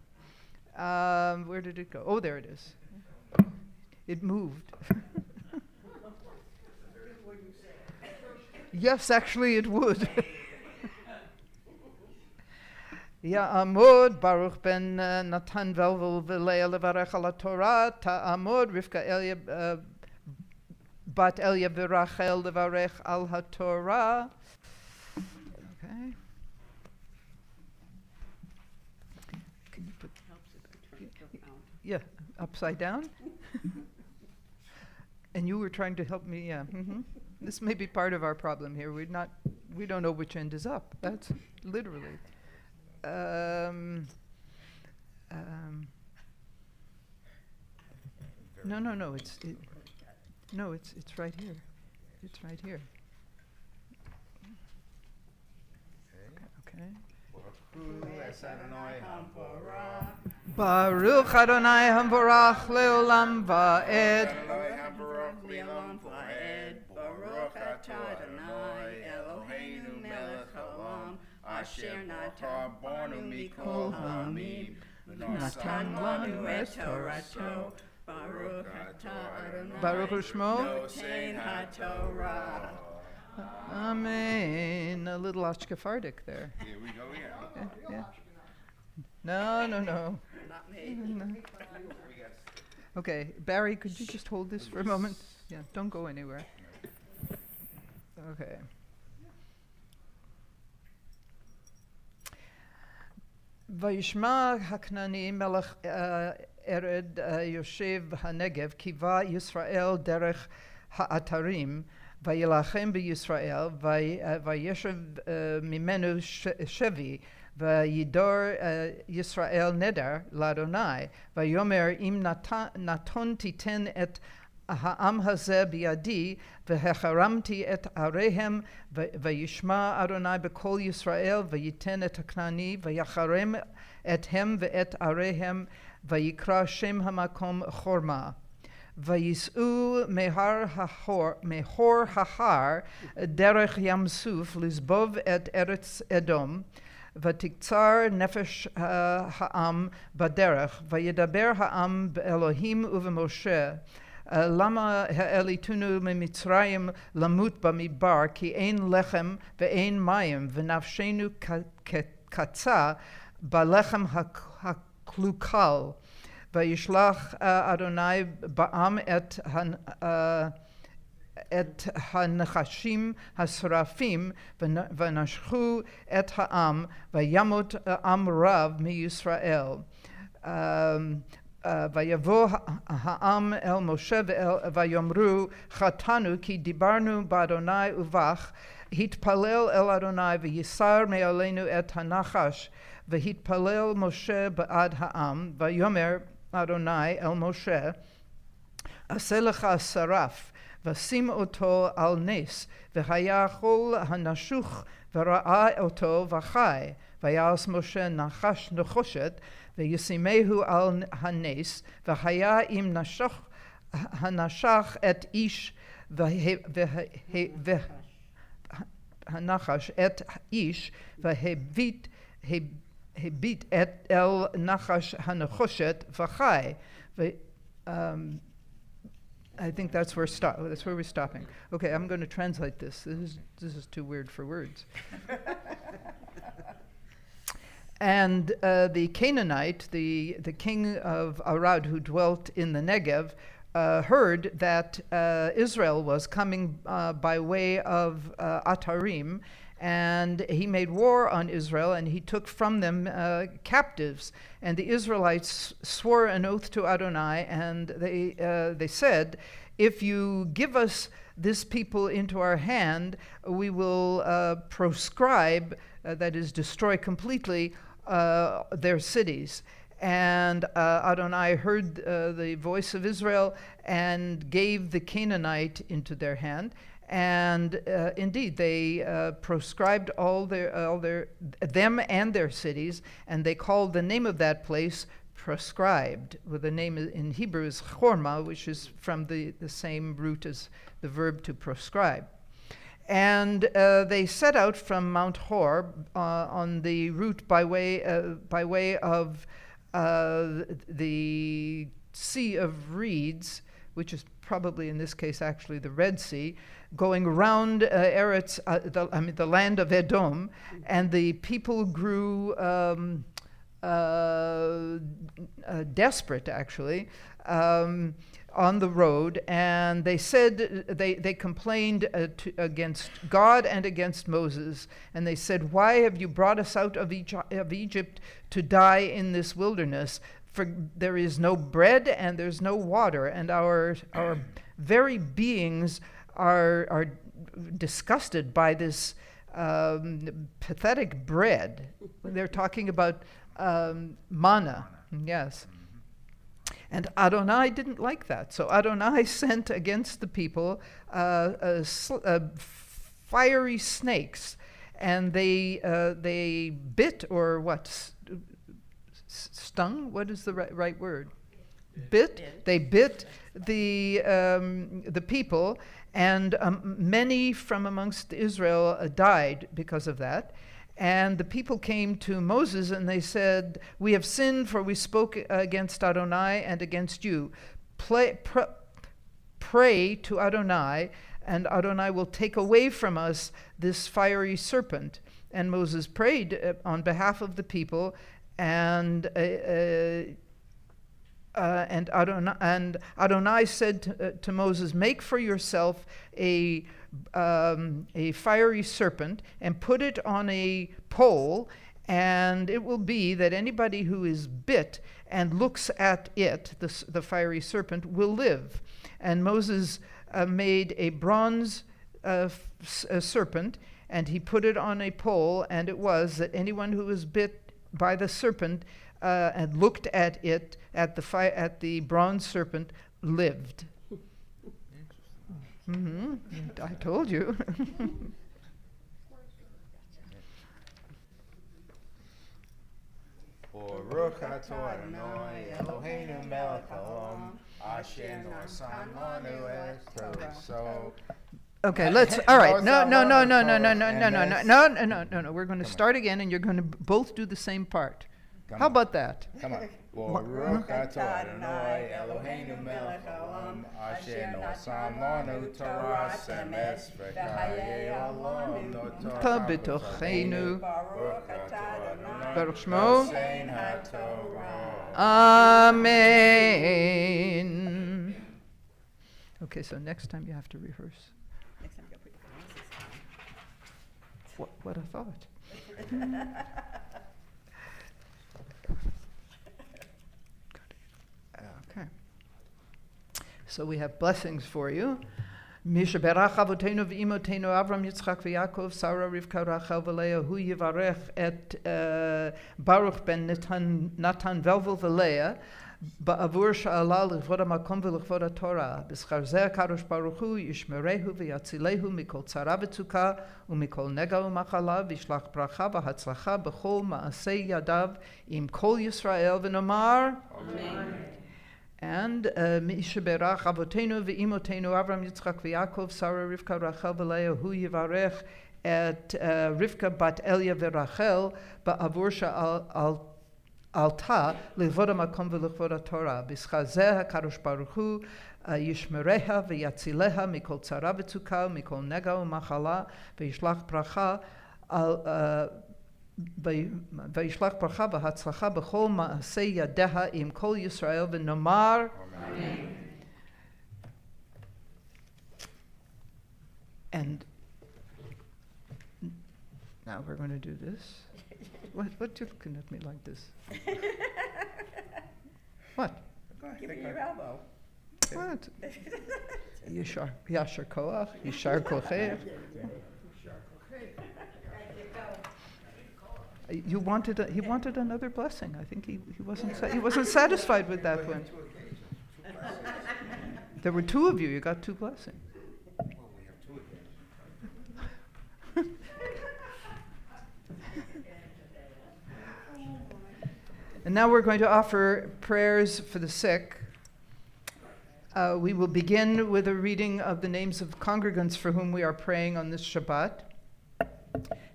S2: Where did it go? Oh, there it is. It moved. Yes, actually, it would. Ya'amod Baruch ben Natan Velvel v'Leah levarech ala Torah. Ta'amod Rivka Elia bat Elia v'Rachel levarech al haTorah. Okay. Can you put? Yeah, upside down. And you were trying to help me. Yeah. This may be part of our problem here. We don't know which end is up. That's literally. No. It's right here. It's right here. Okay. Baruch Adonai Hamvorach Leolam Va'ed.
S10: Baruch atah Adonai Eloheinu melech haolam asher natan banu mikol ha'amim v'natan lanu et Torato. Baruch atah Adonai
S2: Baruch Shmo.
S10: noten haTorah.
S2: Amen. A little Ashkefardic there.
S4: Here we go again.
S2: Yeah. No.
S10: Not me.
S2: Okay, Barry, could you just hold this for a moment? Yeah, don't go anywhere. Okay. Vayishma Haknani Melech Ered Yoshev HaNegev Kiva Yisrael Derech Ha'atarim Vayilachem BeYisrael Vayeshev Mimenu Shevi Vayidor Yisrael Neder Ladonai Vayomer Im Naton Titen Et Ha'am hazeh biyadi v'hecharamti et arehem v'yishma Adonai b'kol Yisrael v'yiten et haknani v'yacharem et hem v'et arehem v'yikra shem hamakom chorma v'yis'u mehor hahar derech yamsuf lizbov et eretz Edom v'tiktzar nefesh ha'am baderech v'yedaber ha'am b'Elohim u'v'Moshe Lama ha'elitunu mimitzrayim lamut bamidbar ki ein lechem ve'ein mayim v'nafshenu katza balechem haklukal v'yishlach Adonai ba'am et hanachashim hasrafim v'nashchu et ha'am v'yamut am rav mi-Yisrael. Vayavo ha'am el Moshe vayomru chatanu ki dibarnu b'Adonai uvach hitpalel el Adonai v'yisar me'aleinu et hanachash v'hitpalel Moshe ba'ad ha'am vayomer Adonai el Moshe aseh lecha saraf v'sim oto al nes v'haya chol hanashuch v'ra'a oto v'chai v'yas Moshe nachash nechoshet v'yisimehu al hanes v'haya im nashach hanashach et ish v'hanachash et ish v'hebit et el nachash hanachoshet v'chai. I think that's where we're stopping. Okay, I'm going to translate this. This is too weird for words. And the Canaanite, the king of Arad, who dwelt in the Negev, heard that Israel was coming by way of Atarim, and he made war on Israel, and he took from them captives. And the Israelites swore an oath to Adonai, and they said, if you give us this people into our hand, we will proscribe, that is, destroy completely, their cities. And Adonai heard the voice of Israel and gave the Canaanite into their hand. And indeed, they proscribed them and their cities, and they called the name of that place proscribed, with the name in Hebrew is chorma, which is from the same root as the verb to proscribe. And they set out from Mount Hor on the route by way of the Sea of Reeds, which is probably in this case actually the Red Sea, going around the land of Edom, and the people grew desperate actually. On the road, and they said they complained against God and against Moses, and they said, "Why have you brought us out of Egypt to die in this wilderness? For there is no bread and there's no water, and our very beings are disgusted by this pathetic bread." They're talking about manna. Yes. And Adonai didn't like that. So Adonai sent against the people fiery snakes. and they bit, or what, stung? What is the right word? Bit. They bit the people, and many from amongst Israel died because of that. And the people came to Moses and they said, "We have sinned, for we spoke against Adonai and against you. Pray to Adonai, and Adonai will take away from us this fiery serpent." And Moses prayed on behalf of the people, and Adonai said to Moses, "Make for yourself a fiery serpent and put it on a pole, and it will be that anybody who is bit and looks at it, the fiery serpent, will live." And Moses made a bronze serpent, and he put it on a pole, and it was that anyone who was bit by the serpent and looked at it, at the bronze serpent, lived. Mm-hmm. I told you.
S12: Baruch atah Adonai Eloheinu melech haolam asher natan lanu et Torah. So.
S2: Okay, let's. All right. No. We're going to start again, and you're going to both do the same part. How about that?
S12: Come on. Baruch atah Adonai Eloheinu melech haolam asher natan lanu Torah semes v'chayei olam
S2: Ta b'tocheinu.
S12: Baruch atah Adonai
S2: Baruch Shmo.
S12: Hossein haTorah.
S2: Amen. Okay, so next time you have to rehearse.
S10: Next time you gotta put your glasses on.
S2: What I thought. Okay. So we have blessings for you. Mishaberach avotenu v'imotenu Avram Yitzchak v'Yakov Sarah Rivka Rachel v'Leah hu yivarech et Baruch ben Natan velvel v'Leah ba'avur sha'ala l'chvod ha'makom v'l'chvod ha'Torah b'schar zeh HaKadosh Baruch Hu yishmerehu v'yatzilehu mikol tzara v'tzuka u'mikol nega u'machala v'yishlach bracha v'hatzlacha b'chol ma'asei yadav im kol Yisrael v'nomar Amen. And Mishaberach avotenu v'imotenu Avram Yitzchak v'Yakov Sarah Rivka Rachel v'Leah hu yivarech et Rivka bat Elia v'Rachel ba'avur sha'alta l'chvod ha'makom v'l'chvod ha'Torah b'schar zeh HaKadosh Baruch Hu yishmereha v'yatzileha mikol tzara v'tzuka mikol nega u'machala v'yishlach bracha וישלח ברכה והצלחה בכל מעשה ידיה עם כל ישראל ונאמר Amen. And now we're going to do this. What you looking at me like this? What?
S10: Give me your elbow.
S2: What? Yashar koach, yashar kocher. He wanted another blessing. I think he wasn't satisfied with that one. There were two of you. You got two blessings. And now we're going to offer prayers for the sick. We will begin with a reading of the names of congregants for whom we are praying on this Shabbat.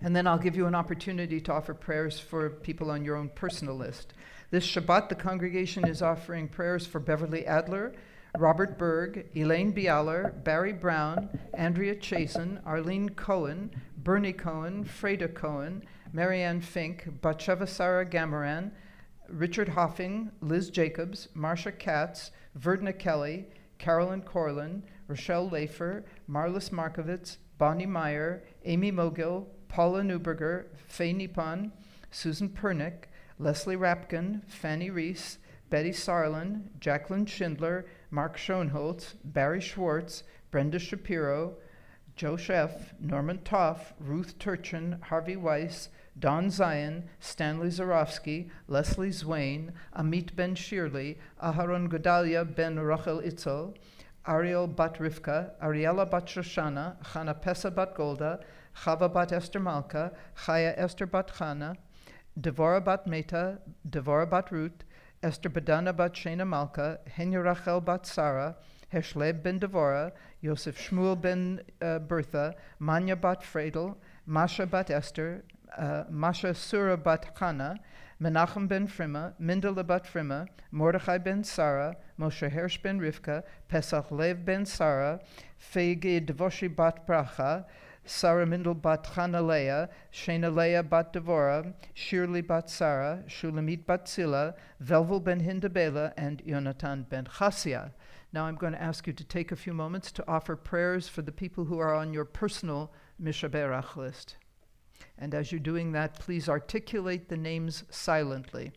S2: And then I'll give you an opportunity to offer prayers for people on your own personal list. This Shabbat, the congregation is offering prayers for Beverly Adler, Robert Berg, Elaine Bialer, Barry Brown, Andrea Chasen, Arlene Cohen, Bernie Cohen, Freda Cohen, Marianne Fink, Batsheva Sarah Gamaran, Richard Hoffing, Liz Jacobs, Marcia Katz, Verdna Kelly, Carolyn Corlin, Rochelle Lafer, Marlis Markovitz, Bonnie Meyer, Amy Mogil, Paula Newberger, Faye Nippon, Susan Pernick, Leslie Rapkin, Fanny Reese, Betty Sarlin, Jacqueline Schindler, Mark Schoenholtz, Barry Schwartz, Brenda Shapiro, Joe Sheff, Norman Toff, Ruth Turchin, Harvey Weiss, Don Zion, Stanley Zarofsky, Leslie Zwain, Amit Ben Shirley, Aharon Gedalia Ben Rachel Itzel, Ariel Bat Rivka, Ariella Bat Shoshana, Chana Pesa Bat Golda, Chava bat Esther Malka, Chaya Esther bat Chana, Devorah bat Meta, Devorah bat Ruth, Esther Badana bat Shena Malka, Henya Rachel bat Sarah, Heshleb ben Devorah, Yosef Shmuel ben Bertha, Manya bat Fredel, Masha bat Esther, Masha Surah bat Chana, Menachem ben Frima, Mindela bat Frima, Mordechai ben Sarah, Moshe Hersh ben Rivka, Pesach Lev ben Sarah, Fegi Devoshi bat Bracha, Sarah Mindel bat Chanaleah, Shena Leah bat Devorah, Shirley bat Sarah, Shulamit bat Zillah, Velvel ben Hindabela, and Yonatan ben Chasia. Now I'm going to ask you to take a few moments to offer prayers for the people who are on your personal Mishaberach list. And as you're doing that, please articulate the names silently.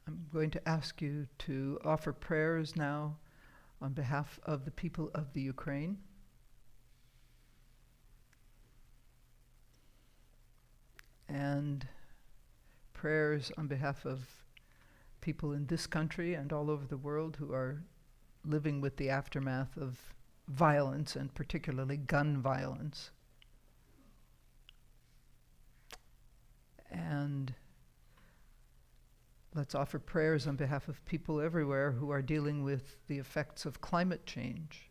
S2: I'm going to ask you to offer prayers now on behalf of the people of the Ukraine. And prayers on behalf of people in this country and all over the world who are living with the aftermath of violence, and particularly gun violence. And let's offer prayers on behalf of people everywhere who are dealing with the effects of climate change.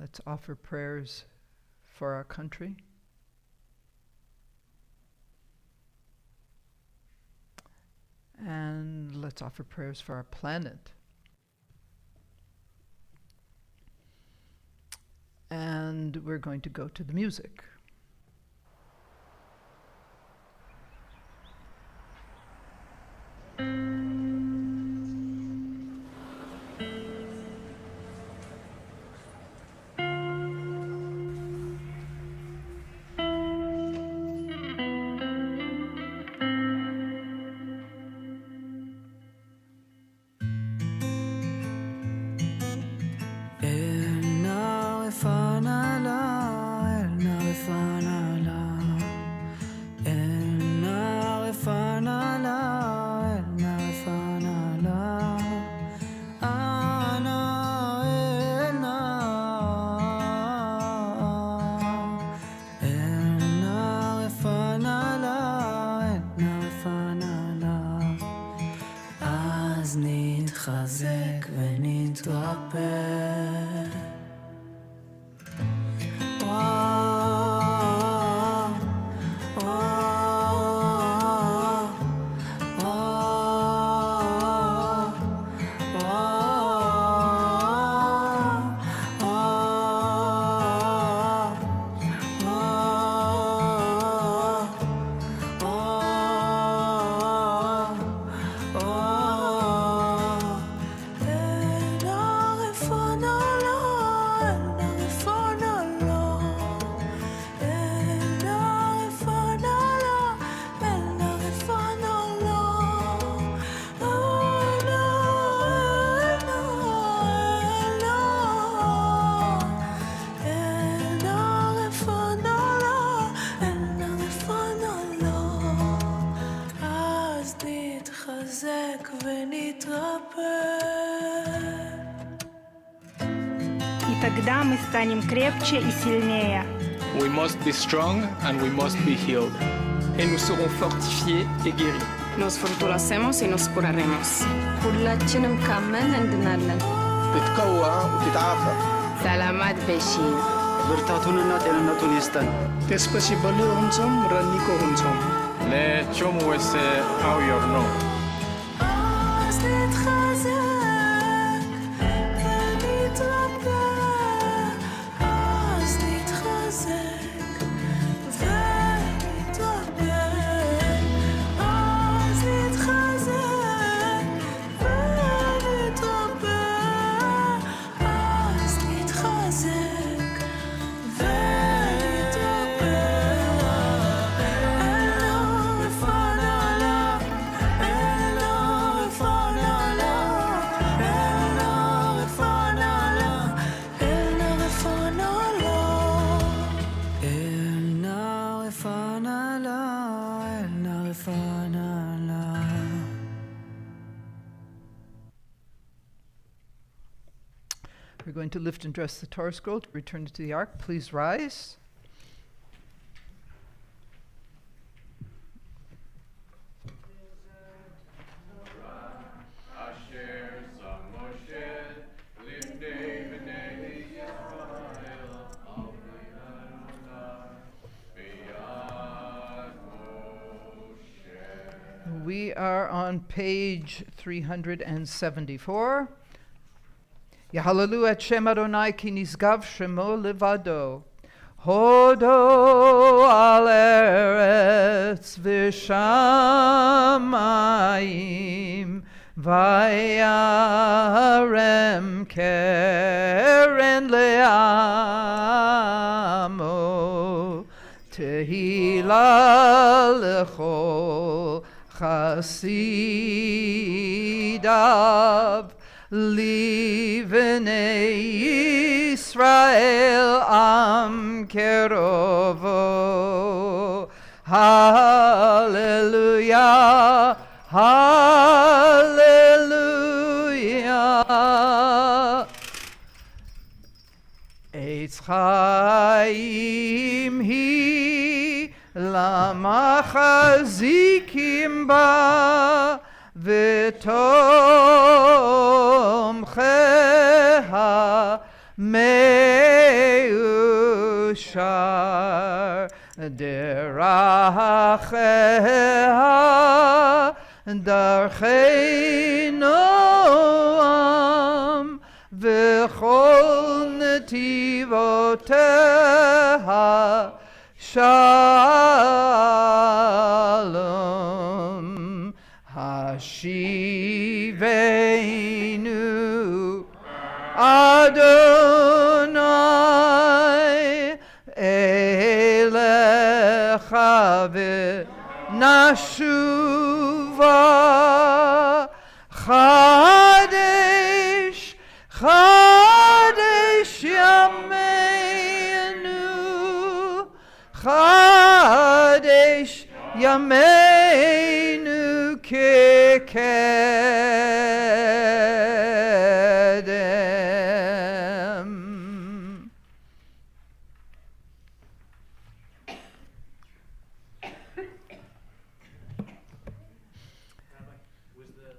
S2: Let's offer prayers for our country. And let's offer prayers for our planet. And we're going to go to the music.
S13: Тогда мы станем крепче и сильнее.
S14: We must be strong and we must be healed.
S15: Et nous serons fortifiés et guéris.
S16: Nos fortalecemos y nos curaremos.
S17: ሁላችንም ካመን እንድናለን.
S18: تتقوى وتتعافى.
S16: سلامات بشين.
S17: ብርታቱንና ጤንነቱን ይስጠን።
S15: त्यसपछि बलियो हुन्छौँ र निको हुन्छौँ।
S14: לשום ועשה au יורנו.
S7: אז נתחזק ונתרפא, אז נתחזק ונתרפא, אז נתחזק ונתרפא, אז נתחזק ונתרפא.
S2: We're going to lift and dress the Torah scroll to return it to the ark. Please rise. We are on page 374. Yahalelu et Shem Adonai ki nisgav shemo levado. Hodo al eretz v'shamayim vayarem keren le'amo tehila lechol chasidav Livnei Yisrael am kerovo. Hallelujah, hallelujah. Eitz chaim hi lamachazikim ba v'tomcheha meushar deracheha darchei noam v'chol netivoteha shalom. Hashivenu Adonai elecha v'nashuva Chadesh Chadesh Yameinu Chadesh Yameinu Kedem.
S11: Was the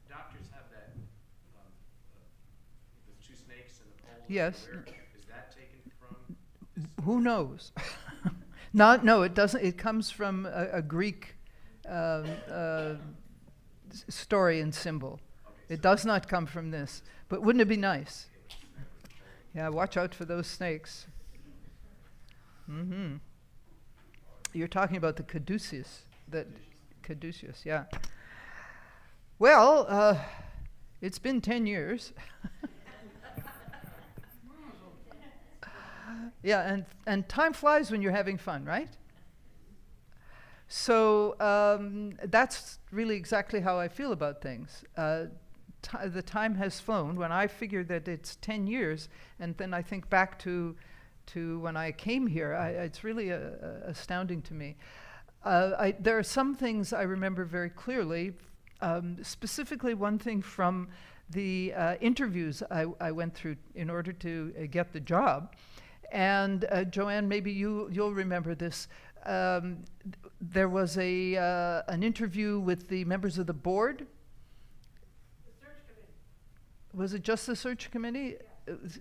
S11: doctors have that the two snakes and the pole?
S2: Yes.
S11: Is that taken from?
S2: Who knows? No, it doesn't. It comes from a Greek story and symbol. It does not come from this. But wouldn't it be nice? Yeah, watch out for those snakes. Mm-hmm. You're talking about the caduceus. Caduceus, yeah. Well, it's been 10 years. Yeah, and time flies when you're having fun, right? So that's really exactly how I feel about things. The time has flown. When I figure that it's 10 years, and then I think back to when I came here, it's really astounding to me. There are some things I remember very clearly, specifically one thing from the interviews I went through in order to get the job. And Joanne, maybe you'll remember this. There was an interview with the members of the board. The search committee. Was it just the search committee?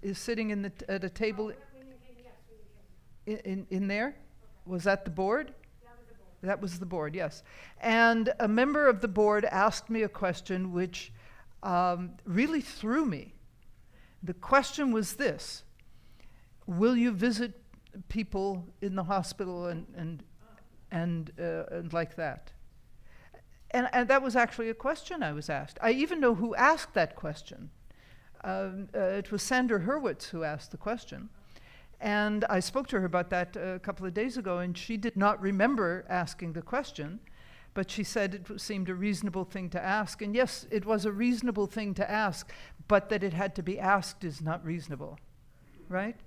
S2: is sitting at a table in there? Was that the board? That was the board, yes. And a member of the board asked me a question which really threw me. The question was this: will you visit people in the hospital and like that? And that was actually a question I was asked. I even know who asked that question. It was Sandra Hurwitz who asked the question. And I spoke to her about that a couple of days ago, and she did not remember asking the question, but she said it seemed a reasonable thing to ask. And yes, it was a reasonable thing to ask, but that it had to be asked is not reasonable, right?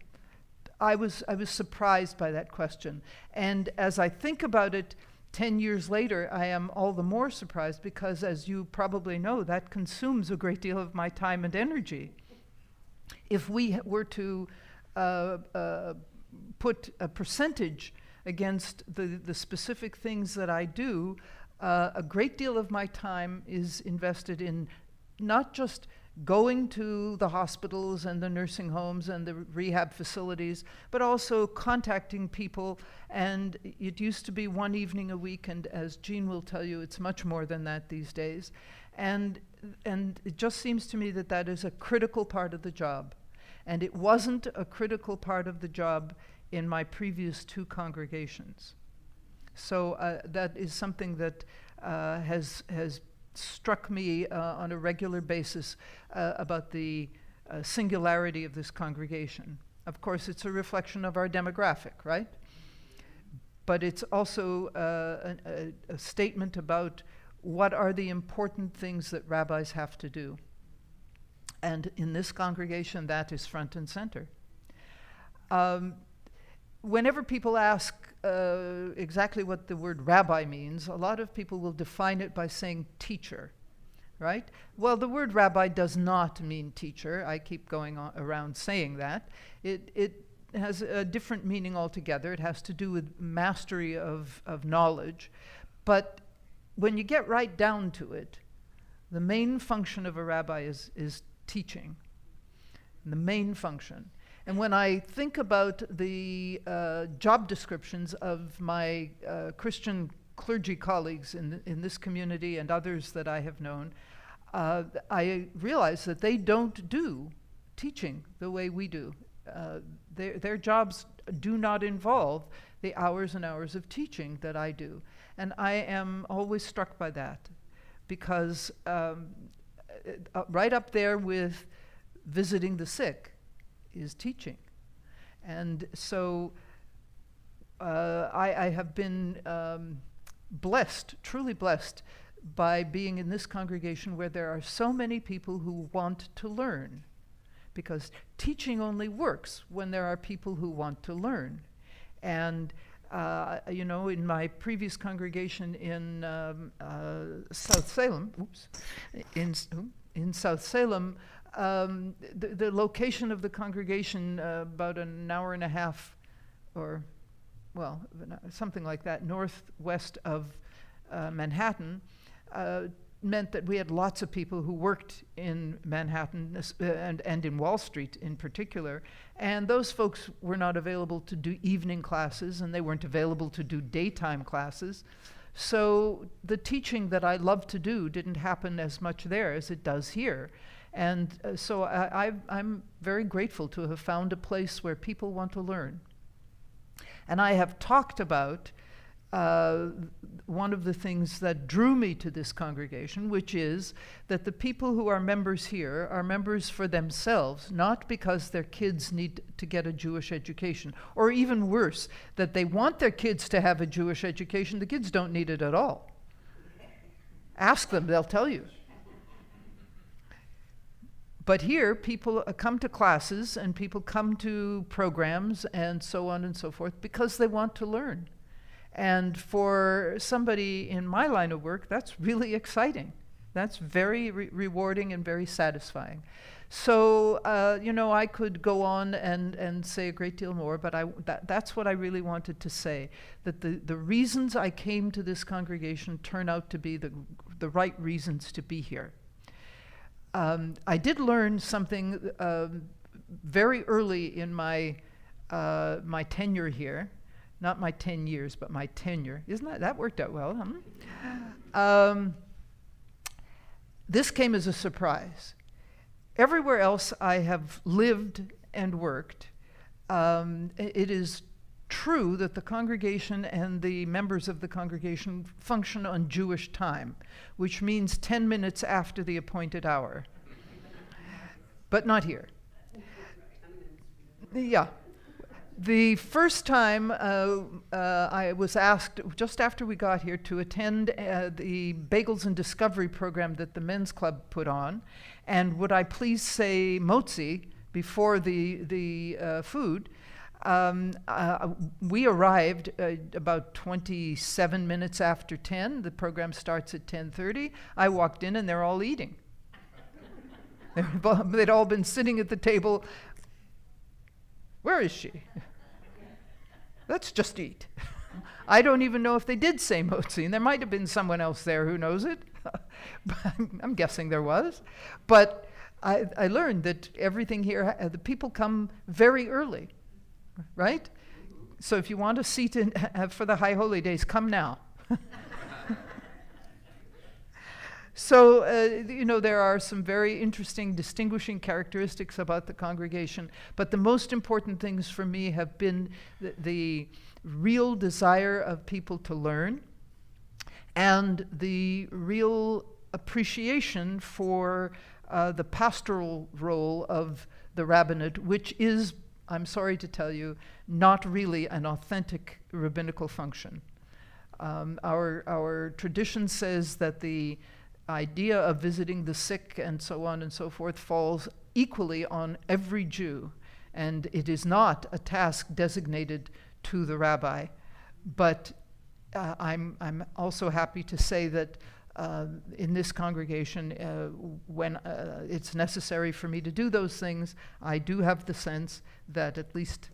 S2: I was surprised by that question. And as I think about it 10 years later, I am all the more surprised because, as you probably know, that consumes a great deal of my time and energy. If we were to put a percentage against the specific things that I do, a great deal of my time is invested in not just going to the hospitals and the nursing homes and the rehab facilities, but also contacting people. And it used to be one evening a week, and as Jean will tell you, it's much more than that these days. And it just seems to me that that is a critical part of the job. And it wasn't a critical part of the job in my previous 2 congregations. So that is something that has struck me on a regular basis about the singularity of this congregation. Of course, it's a reflection of our demographic, right? But it's also a statement about what are the important things that rabbis have to do. And in this congregation, that is front and center. Whenever people ask exactly what the word rabbi means, a lot of people will define it by saying teacher, right? Well, the word rabbi does not mean teacher. I keep going around saying that. It has a different meaning altogether. It has to do with mastery of knowledge. But when you get right down to it, the main function of a rabbi is teaching, the main function. And when I think about the job descriptions of my Christian clergy colleagues in this community and others that I have known, I realize that they don't do teaching the way we do. Their jobs do not involve the hours and hours of teaching that I do. And I am always struck by that, because right up there with visiting the sick is teaching. And so I have been blessed, truly blessed, by being in this congregation where there are so many people who want to learn, because teaching only works when there are people who want to learn. And you know, in my previous congregation in South Salem, in South Salem, the location of the congregation, about an hour and a half, or, well, something like that, northwest of Manhattan, meant that we had lots of people who worked in Manhattan and in Wall Street in particular, and those folks were not available to do evening classes, and they weren't available to do daytime classes. So the teaching that I love to do didn't happen as much there as it does here. And so I'm very grateful to have found a place where people want to learn. And I have talked about one of the things that drew me to this congregation, which is that the people who are members here are members for themselves, not because their kids need to get a Jewish education, or even worse, that they want their kids to have a Jewish education. The kids don't need it at all. Ask them, they'll tell you. But here, people come to classes and people come to programs and so on and so forth because they want to learn. And for somebody in my line of work, that's really exciting. That's very rewarding and very satisfying. So, you know, I could go on and say a great deal more, but that's what I really wanted to say, that the reasons I came to this congregation turn out to be the right reasons to be here. I did learn something very early in my my tenure here, not my 10 years, but my tenure. Isn't that worked out well? This came as a surprise. Everywhere else I have lived and worked, it is true that the congregation and the members of the congregation function on Jewish time, which means 10 minutes after the appointed hour. But not here. Yeah. The first time I was asked, just after we got here, to attend the Bagels and Discovery program that the men's club put on, and would I please say motzi before the food. We arrived about 27 minutes after 10. The program starts at 10:30. I walked in and they're all eating. They'd all been sitting at the table. Where is she? Let's just eat. I don't even know if they did say motzi, and there might have been someone else there who knows it. I'm guessing there was. But I learned that everything here, the people come very early, right? So if you want a seat for the High Holy Days, come now. So, there are some very interesting distinguishing characteristics about the congregation, but the most important things for me have been the real desire of people to learn and the real appreciation for the pastoral role of the rabbinate, which is, I'm sorry to tell you, not really an authentic rabbinical function. Our tradition says that the idea of visiting the sick and so on and so forth falls equally on every Jew, and it is not a task designated to the rabbi. But I'm also happy to say that in this congregation, when it's necessary for me to do those things, I do have the sense that at least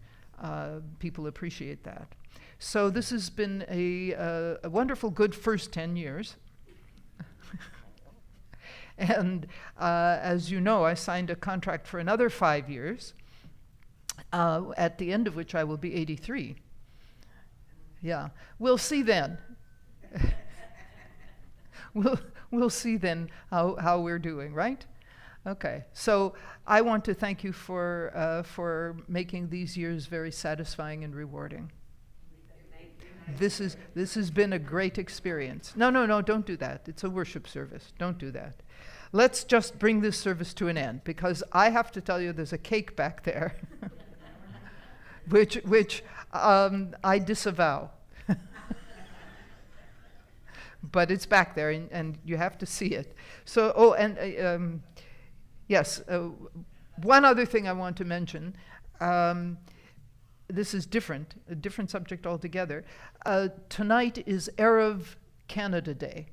S2: people appreciate that. So this has been a wonderful, good first 10 years. And as you know, I signed a contract for another 5 years, at the end of which I will be 83. Yeah, we'll see then. We'll see then how we're doing, right? Okay, so I want to thank you for making these years very satisfying and rewarding. This has been a great experience. No, don't do that. It's a worship service. Don't do that. Let's just bring this service to an end, because I have to tell you there's a cake back there, which I disavow. But it's back there, and you have to see it. So, yes, one other thing I want to mention. This is different, a different subject altogether. Tonight is Erev Canada Day.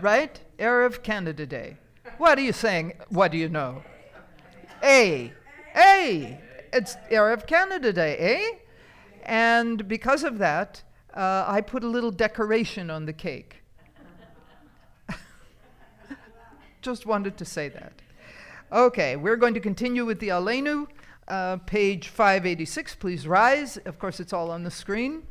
S2: Right? Erev Canada Day. What are you saying? What do you know? It's Erev Canada Day, eh? And because of that, I put a little decoration on the cake. Just wanted to say that. Okay, we're going to continue with the Aleinu, page 586. Please rise. Of course, it's all on the screen.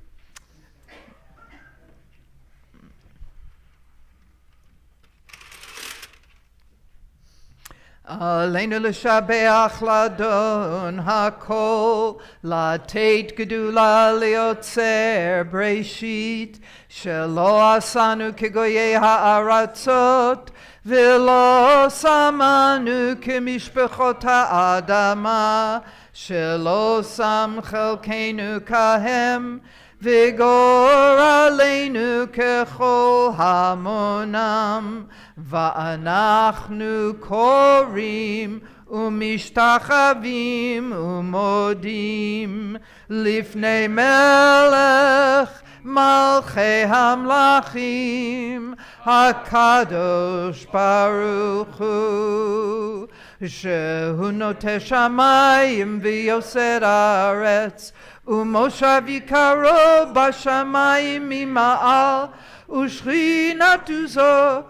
S2: Aleinu l'shabeach ladon hakol, latet gedula liotzer breshit, shelo asanu kegoyei ha'aratzot, velo samanu kemishpechot ha'adama, shelo sam chelkenu kahem, vigor aleinu kechol hamonam, va'anachnu korim umishtachavim umodim lifnei melech malchei hamlachim hakadosh baruch hu shehu noteh shamayim v'yoser haaretz umoshav yikaro bashamayim mima'al ushchinatu zo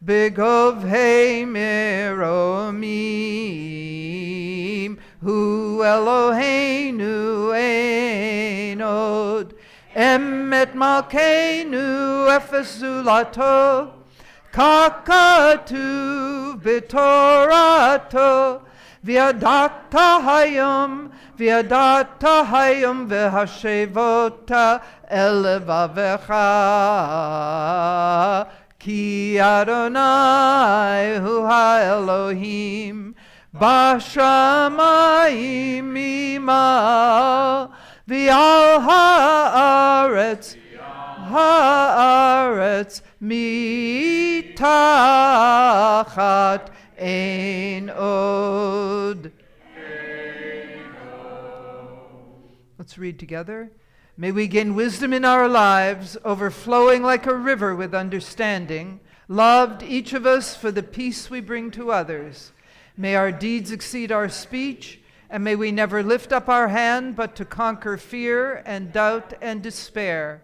S2: Begovhei meromim, Hu Eloheinu ein od, Emet malkeinu efes zulato, Kakatuv b'torato, V'yadata hayom v'hashevota el levavecha, Ki Adonai hu ha-Elohim, B'shamayim ima, V'al haaretz mitachat ein od. Let's read together. May we gain wisdom in our lives, overflowing like a river with understanding, loved each of us for the peace we bring to others. May our deeds exceed our speech, and may we never lift up our hand but to conquer fear and doubt and despair.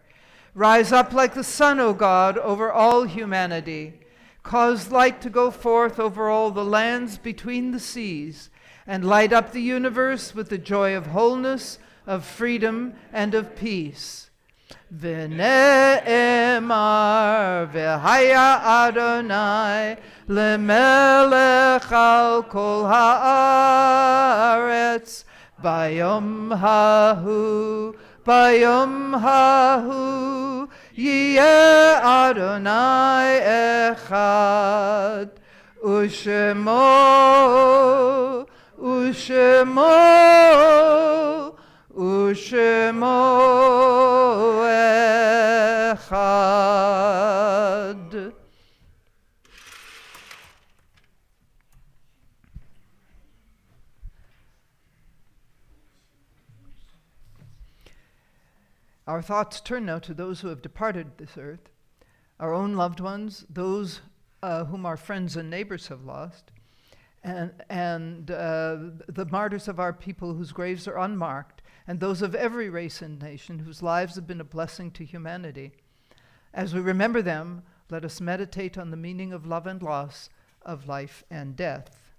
S2: Rise up like the sun, O God, over all humanity. Cause light to go forth over all the lands between the seas, and light up the universe with the joy of wholeness, of freedom, and of peace. V'ne'emar v'haya Adonai lemelech al kol haaretz bayom hahu yeh Adonai echad ushemo echad. Our thoughts turn now to those who have departed this earth, our own loved ones, those whom our friends and neighbors have lost, and the martyrs of our people whose graves are unmarked, and those of every race and nation whose lives have been a blessing to humanity. As we remember them, let us meditate on the meaning of love and loss, of life and death.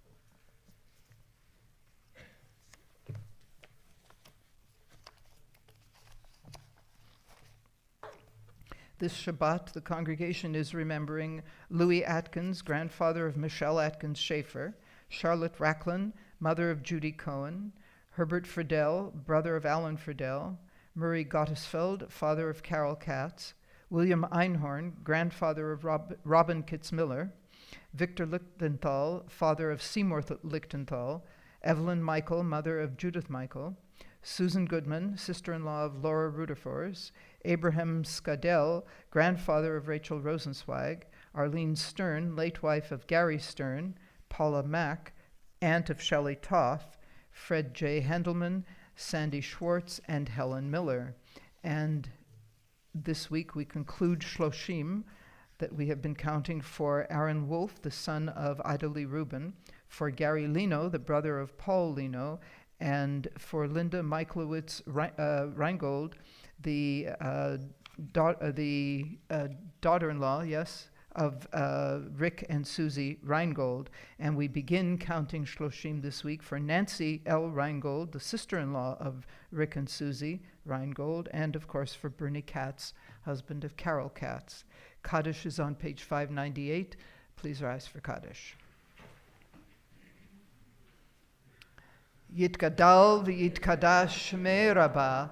S2: This Shabbat, the congregation is remembering Louis Atkins, grandfather of Michelle Atkins Schaefer, Charlotte Racklin, mother of Judy Cohen, Herbert Friedel, brother of Alan Friedel, Murray Gottesfeld, father of Carol Katz, William Einhorn, grandfather of Robin Kitzmiller, Victor Lichtenthal, father of Seymour Lichtenthal, Evelyn Michael, mother of Judith Michael, Susan Goodman, sister-in-law of Laura Rudefors, Abraham Skadel, grandfather of Rachel Rosenzweig, Arlene Stern, late wife of Gary Stern, Paula Mack, aunt of Shelley Toth, Fred J. Handelman, Sandy Schwartz, and Helen Miller. And this week we conclude Shloshim, that we have been counting for Aaron Wolf, the son of Ida Lee Rubin, for Gary Leno, the brother of Paul Leno, and for Linda Michaelowitz Reingold, the daughter-in-law, yes, of Rick and Susie Reingold. And we begin counting Shloshim this week for Nancy L. Reingold, the sister-in-law of Rick and Susie Reingold, and of course for Bernie Katz, husband of Carol Katz. Kaddish is on page 598. Please rise for Kaddish. Yitgadal v'yitkadash shmei Rabbah,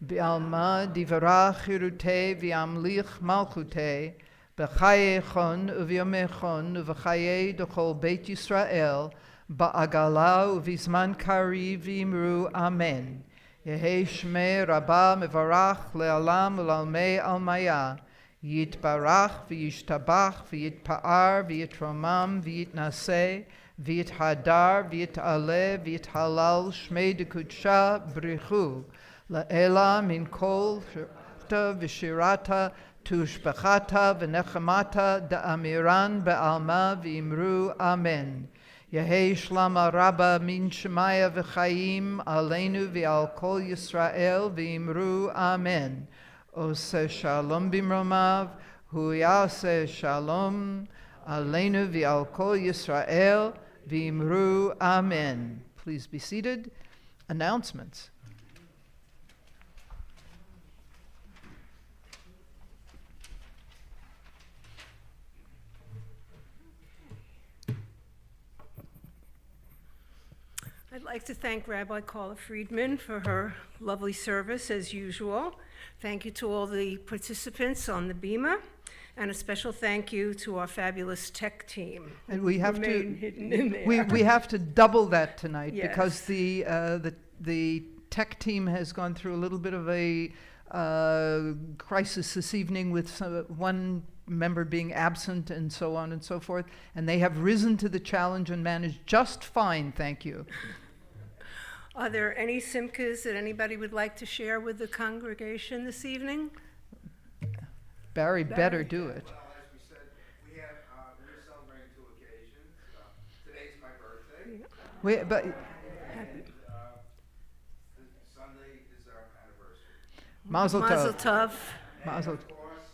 S2: B'alma divarach chirutei v'amlich malchutei, B'chaye chon u'v'yomei chon u'v'chaye d'chol Beit Yisrael, Ba'agala u'v'zman kari v'imru Amen. Yehei shmei Rabbah mevarach le'alam u'lalmei almaya, Yitbarach v'yishtabach v'yitpa'ar v'yitromam v'yitnaseh, v'yithadar v'yit'aleh v'yithalal shmei dekudsha brichu, La'ela min kol shirata v'shirata tushbachata v'nechamata da'amiran be'alma v'imru Amen. Yehei shlama rabba min shemaya v'chayim aleinu v'al kol Yisrael v'imru Amen. Ose shalom bimromav, hu yaseh shalom, Aleinu v'al kol Yisrael v'imru amen. Please be seated. Announcements.
S1: I'd like to thank Rabbi Carla Friedman for her lovely service as usual. Thank you to all the participants on the Bima, and a special thank you to our fabulous tech team.
S2: And we have
S1: remain hidden in there.
S2: we have to double that tonight
S1: Yes.
S2: because the tech team has gone through a little bit of a crisis this evening with one member being absent and so on and so forth, and they have risen to the challenge and managed just fine, thank you.
S1: Are there any simchas that anybody would like to share with the congregation this evening?
S2: Barry better do it.
S12: Well, as we said, we're celebrating two occasions. Today's my birthday.
S2: But
S12: And Sunday is our anniversary.
S2: Mazel
S1: Mazel
S2: tov.
S1: tov.
S2: Mazel.
S12: Of course,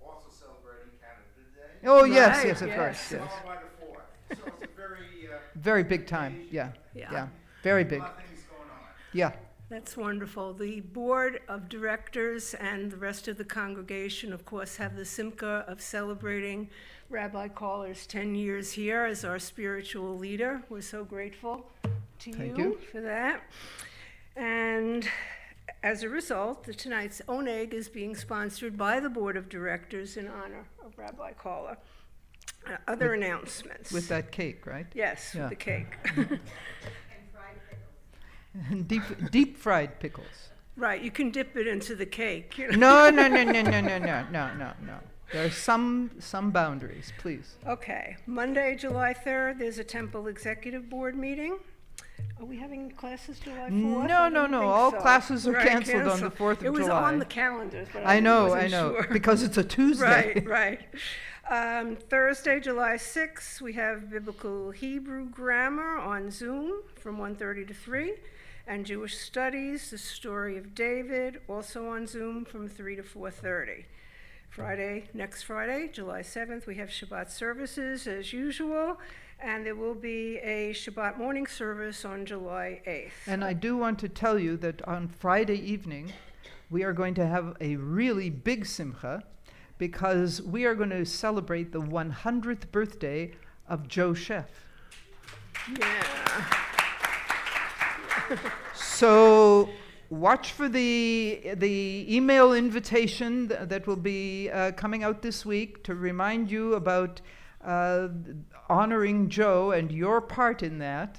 S12: also celebrating Canada Day.
S2: Oh yes,
S1: Right,
S2: yes, of
S1: yes.
S2: course, yes.
S12: Followed by the 4th. So it's a very
S2: Very big time. Yeah,
S1: Yeah.
S2: very big.
S12: lot of things going on.
S2: Yeah.
S1: That's wonderful. The board of directors and the rest of the congregation, of course, have the simcha of celebrating Rabbi Caller's 10 years here as our spiritual leader. We're so grateful to
S2: Thank
S1: you
S2: you.
S1: for that. And as a result, tonight's Oneg is being sponsored by the board of directors in honor of Rabbi Caller. Other announcements.
S2: With that cake, right?
S1: Yes,
S2: Yeah.
S1: with the cake.
S2: And deep fried pickles.
S1: Right, you can dip it into the cake. You know?
S2: No. There are some boundaries, please.
S1: Okay, Monday, July 3rd, there's a temple executive board meeting. Are we having classes July 4th?
S2: No,
S1: I
S2: no,
S1: don't
S2: no.
S1: think
S2: All
S1: so.
S2: classes are
S1: Right,
S2: canceled on the 4th of
S1: It was
S2: July.
S1: on the calendars, but
S2: I know,
S1: wasn't sure.
S2: because it's a Tuesday.
S1: Right. Thursday, July 6th, we have Biblical Hebrew Grammar on Zoom from 1:30 to 3, and Jewish Studies, the Story of David, also on Zoom from 3 to 4:30. Next Friday, July 7th, we have Shabbat services as usual, and there will be a Shabbat morning service on July 8th.
S2: And I do want to tell you that on Friday evening, we are going to have a really big simcha because we are going to celebrate the 100th birthday of Joe Chef.
S1: Yeah.
S2: So watch for the email invitation that will be coming out this week to remind you about honoring Joe and your part in that.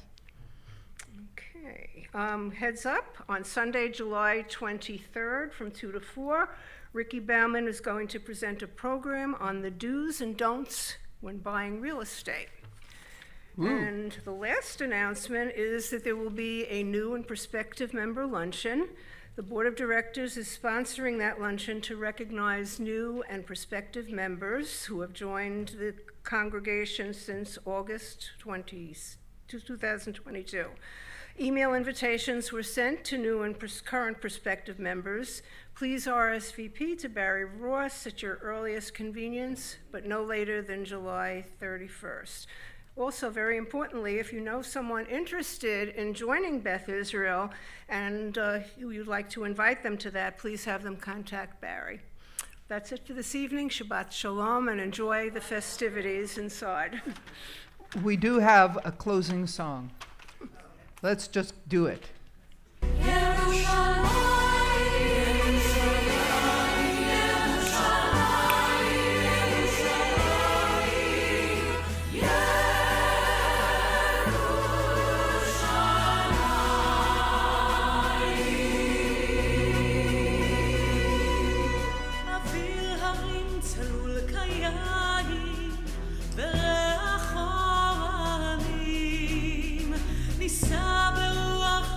S1: Okay. Heads up, on Sunday, July 23rd from 2 to 4, Ricky Bauman is going to present a program on the do's and don'ts when buying real estate.
S2: Ooh.
S1: And the last announcement is that there will be a new and prospective member luncheon. The Board of Directors is sponsoring that luncheon to recognize new and prospective members who have joined the congregation since August 2022. Email invitations were sent to new and current prospective members. Please RSVP to Barry Ross at your earliest convenience, but no later than July 31st. Also, very importantly, if you know someone interested in joining Beth Israel and you'd like to invite them to that, please have them contact Barry. That's it for this evening. Shabbat Shalom, and enjoy the festivities inside.
S2: We do have a closing song. Let's just do it.
S8: אוויר הרים צלול כיין, וריח אוהלים, נישא ברוח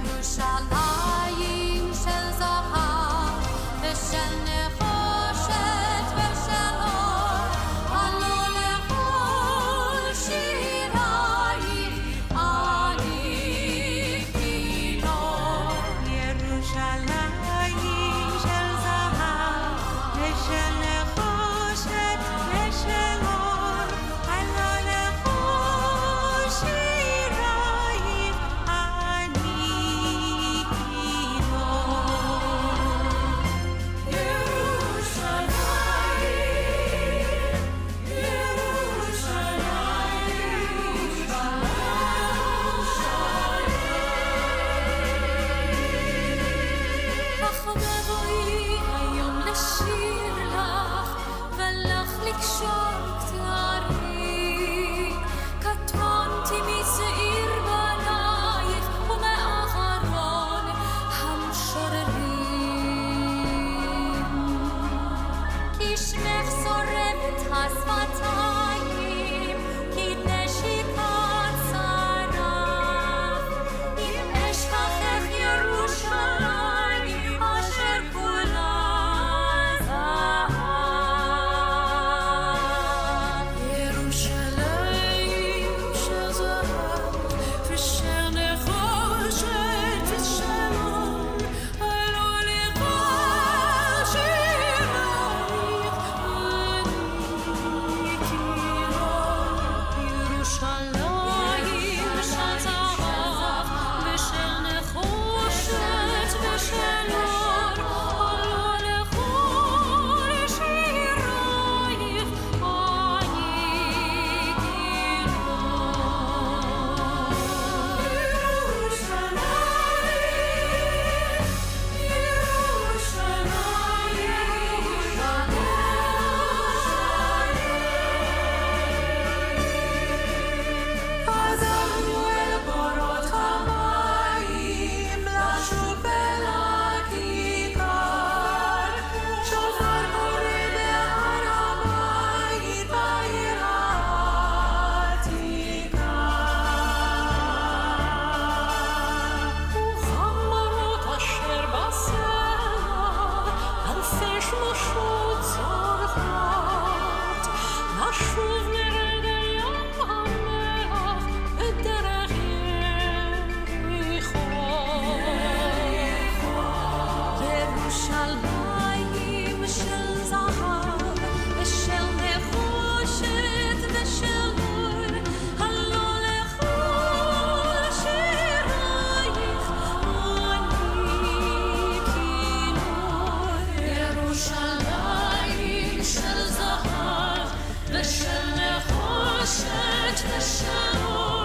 S9: ירושלים של זהב ושל נחושת ושל אור, עלו לכל שירייך אני כינור.
S8: ירושלים של זהב ושל נחושת ושל אור, עלו לכל שירייך אני
S9: אך בבואי היום לשיר לך ולך לקשור כתרים, קטונתי משעיר בנייך ומאחרון המשוררים, כי שמך שורף את השפתיים כנשיקת שרף, עם אשכחך ירושלים אשר כולה זהב. ירושלים של זהב ושל נחושת ושל אור, עלו לכל שירייך אני כינור. ירושלים של זהב ושל נחושת ושל אור, עלו לכל שירייך אני עזבנו אל בורות המים לשוב ולכיכר, שופר קורא בהר הבית בעיר העתיקה, וחמורות אשר בסלע אלפי שמשות צורחות, נשוב לרגל ים המלח בדרך יריחו. ירושלים של זהב ושל נחושת ושל אור, עלו לכל שירייך אני כינור. ירושלים של זהב ושל נחושת ושל אור,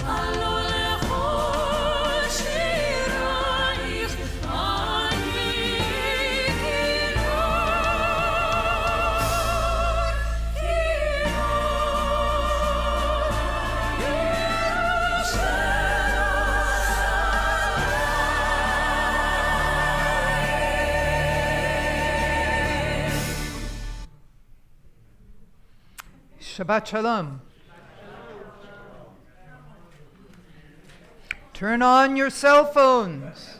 S9: עלו לכל שירייך אני
S2: Shabbat Shalom. Turn on your cell phones.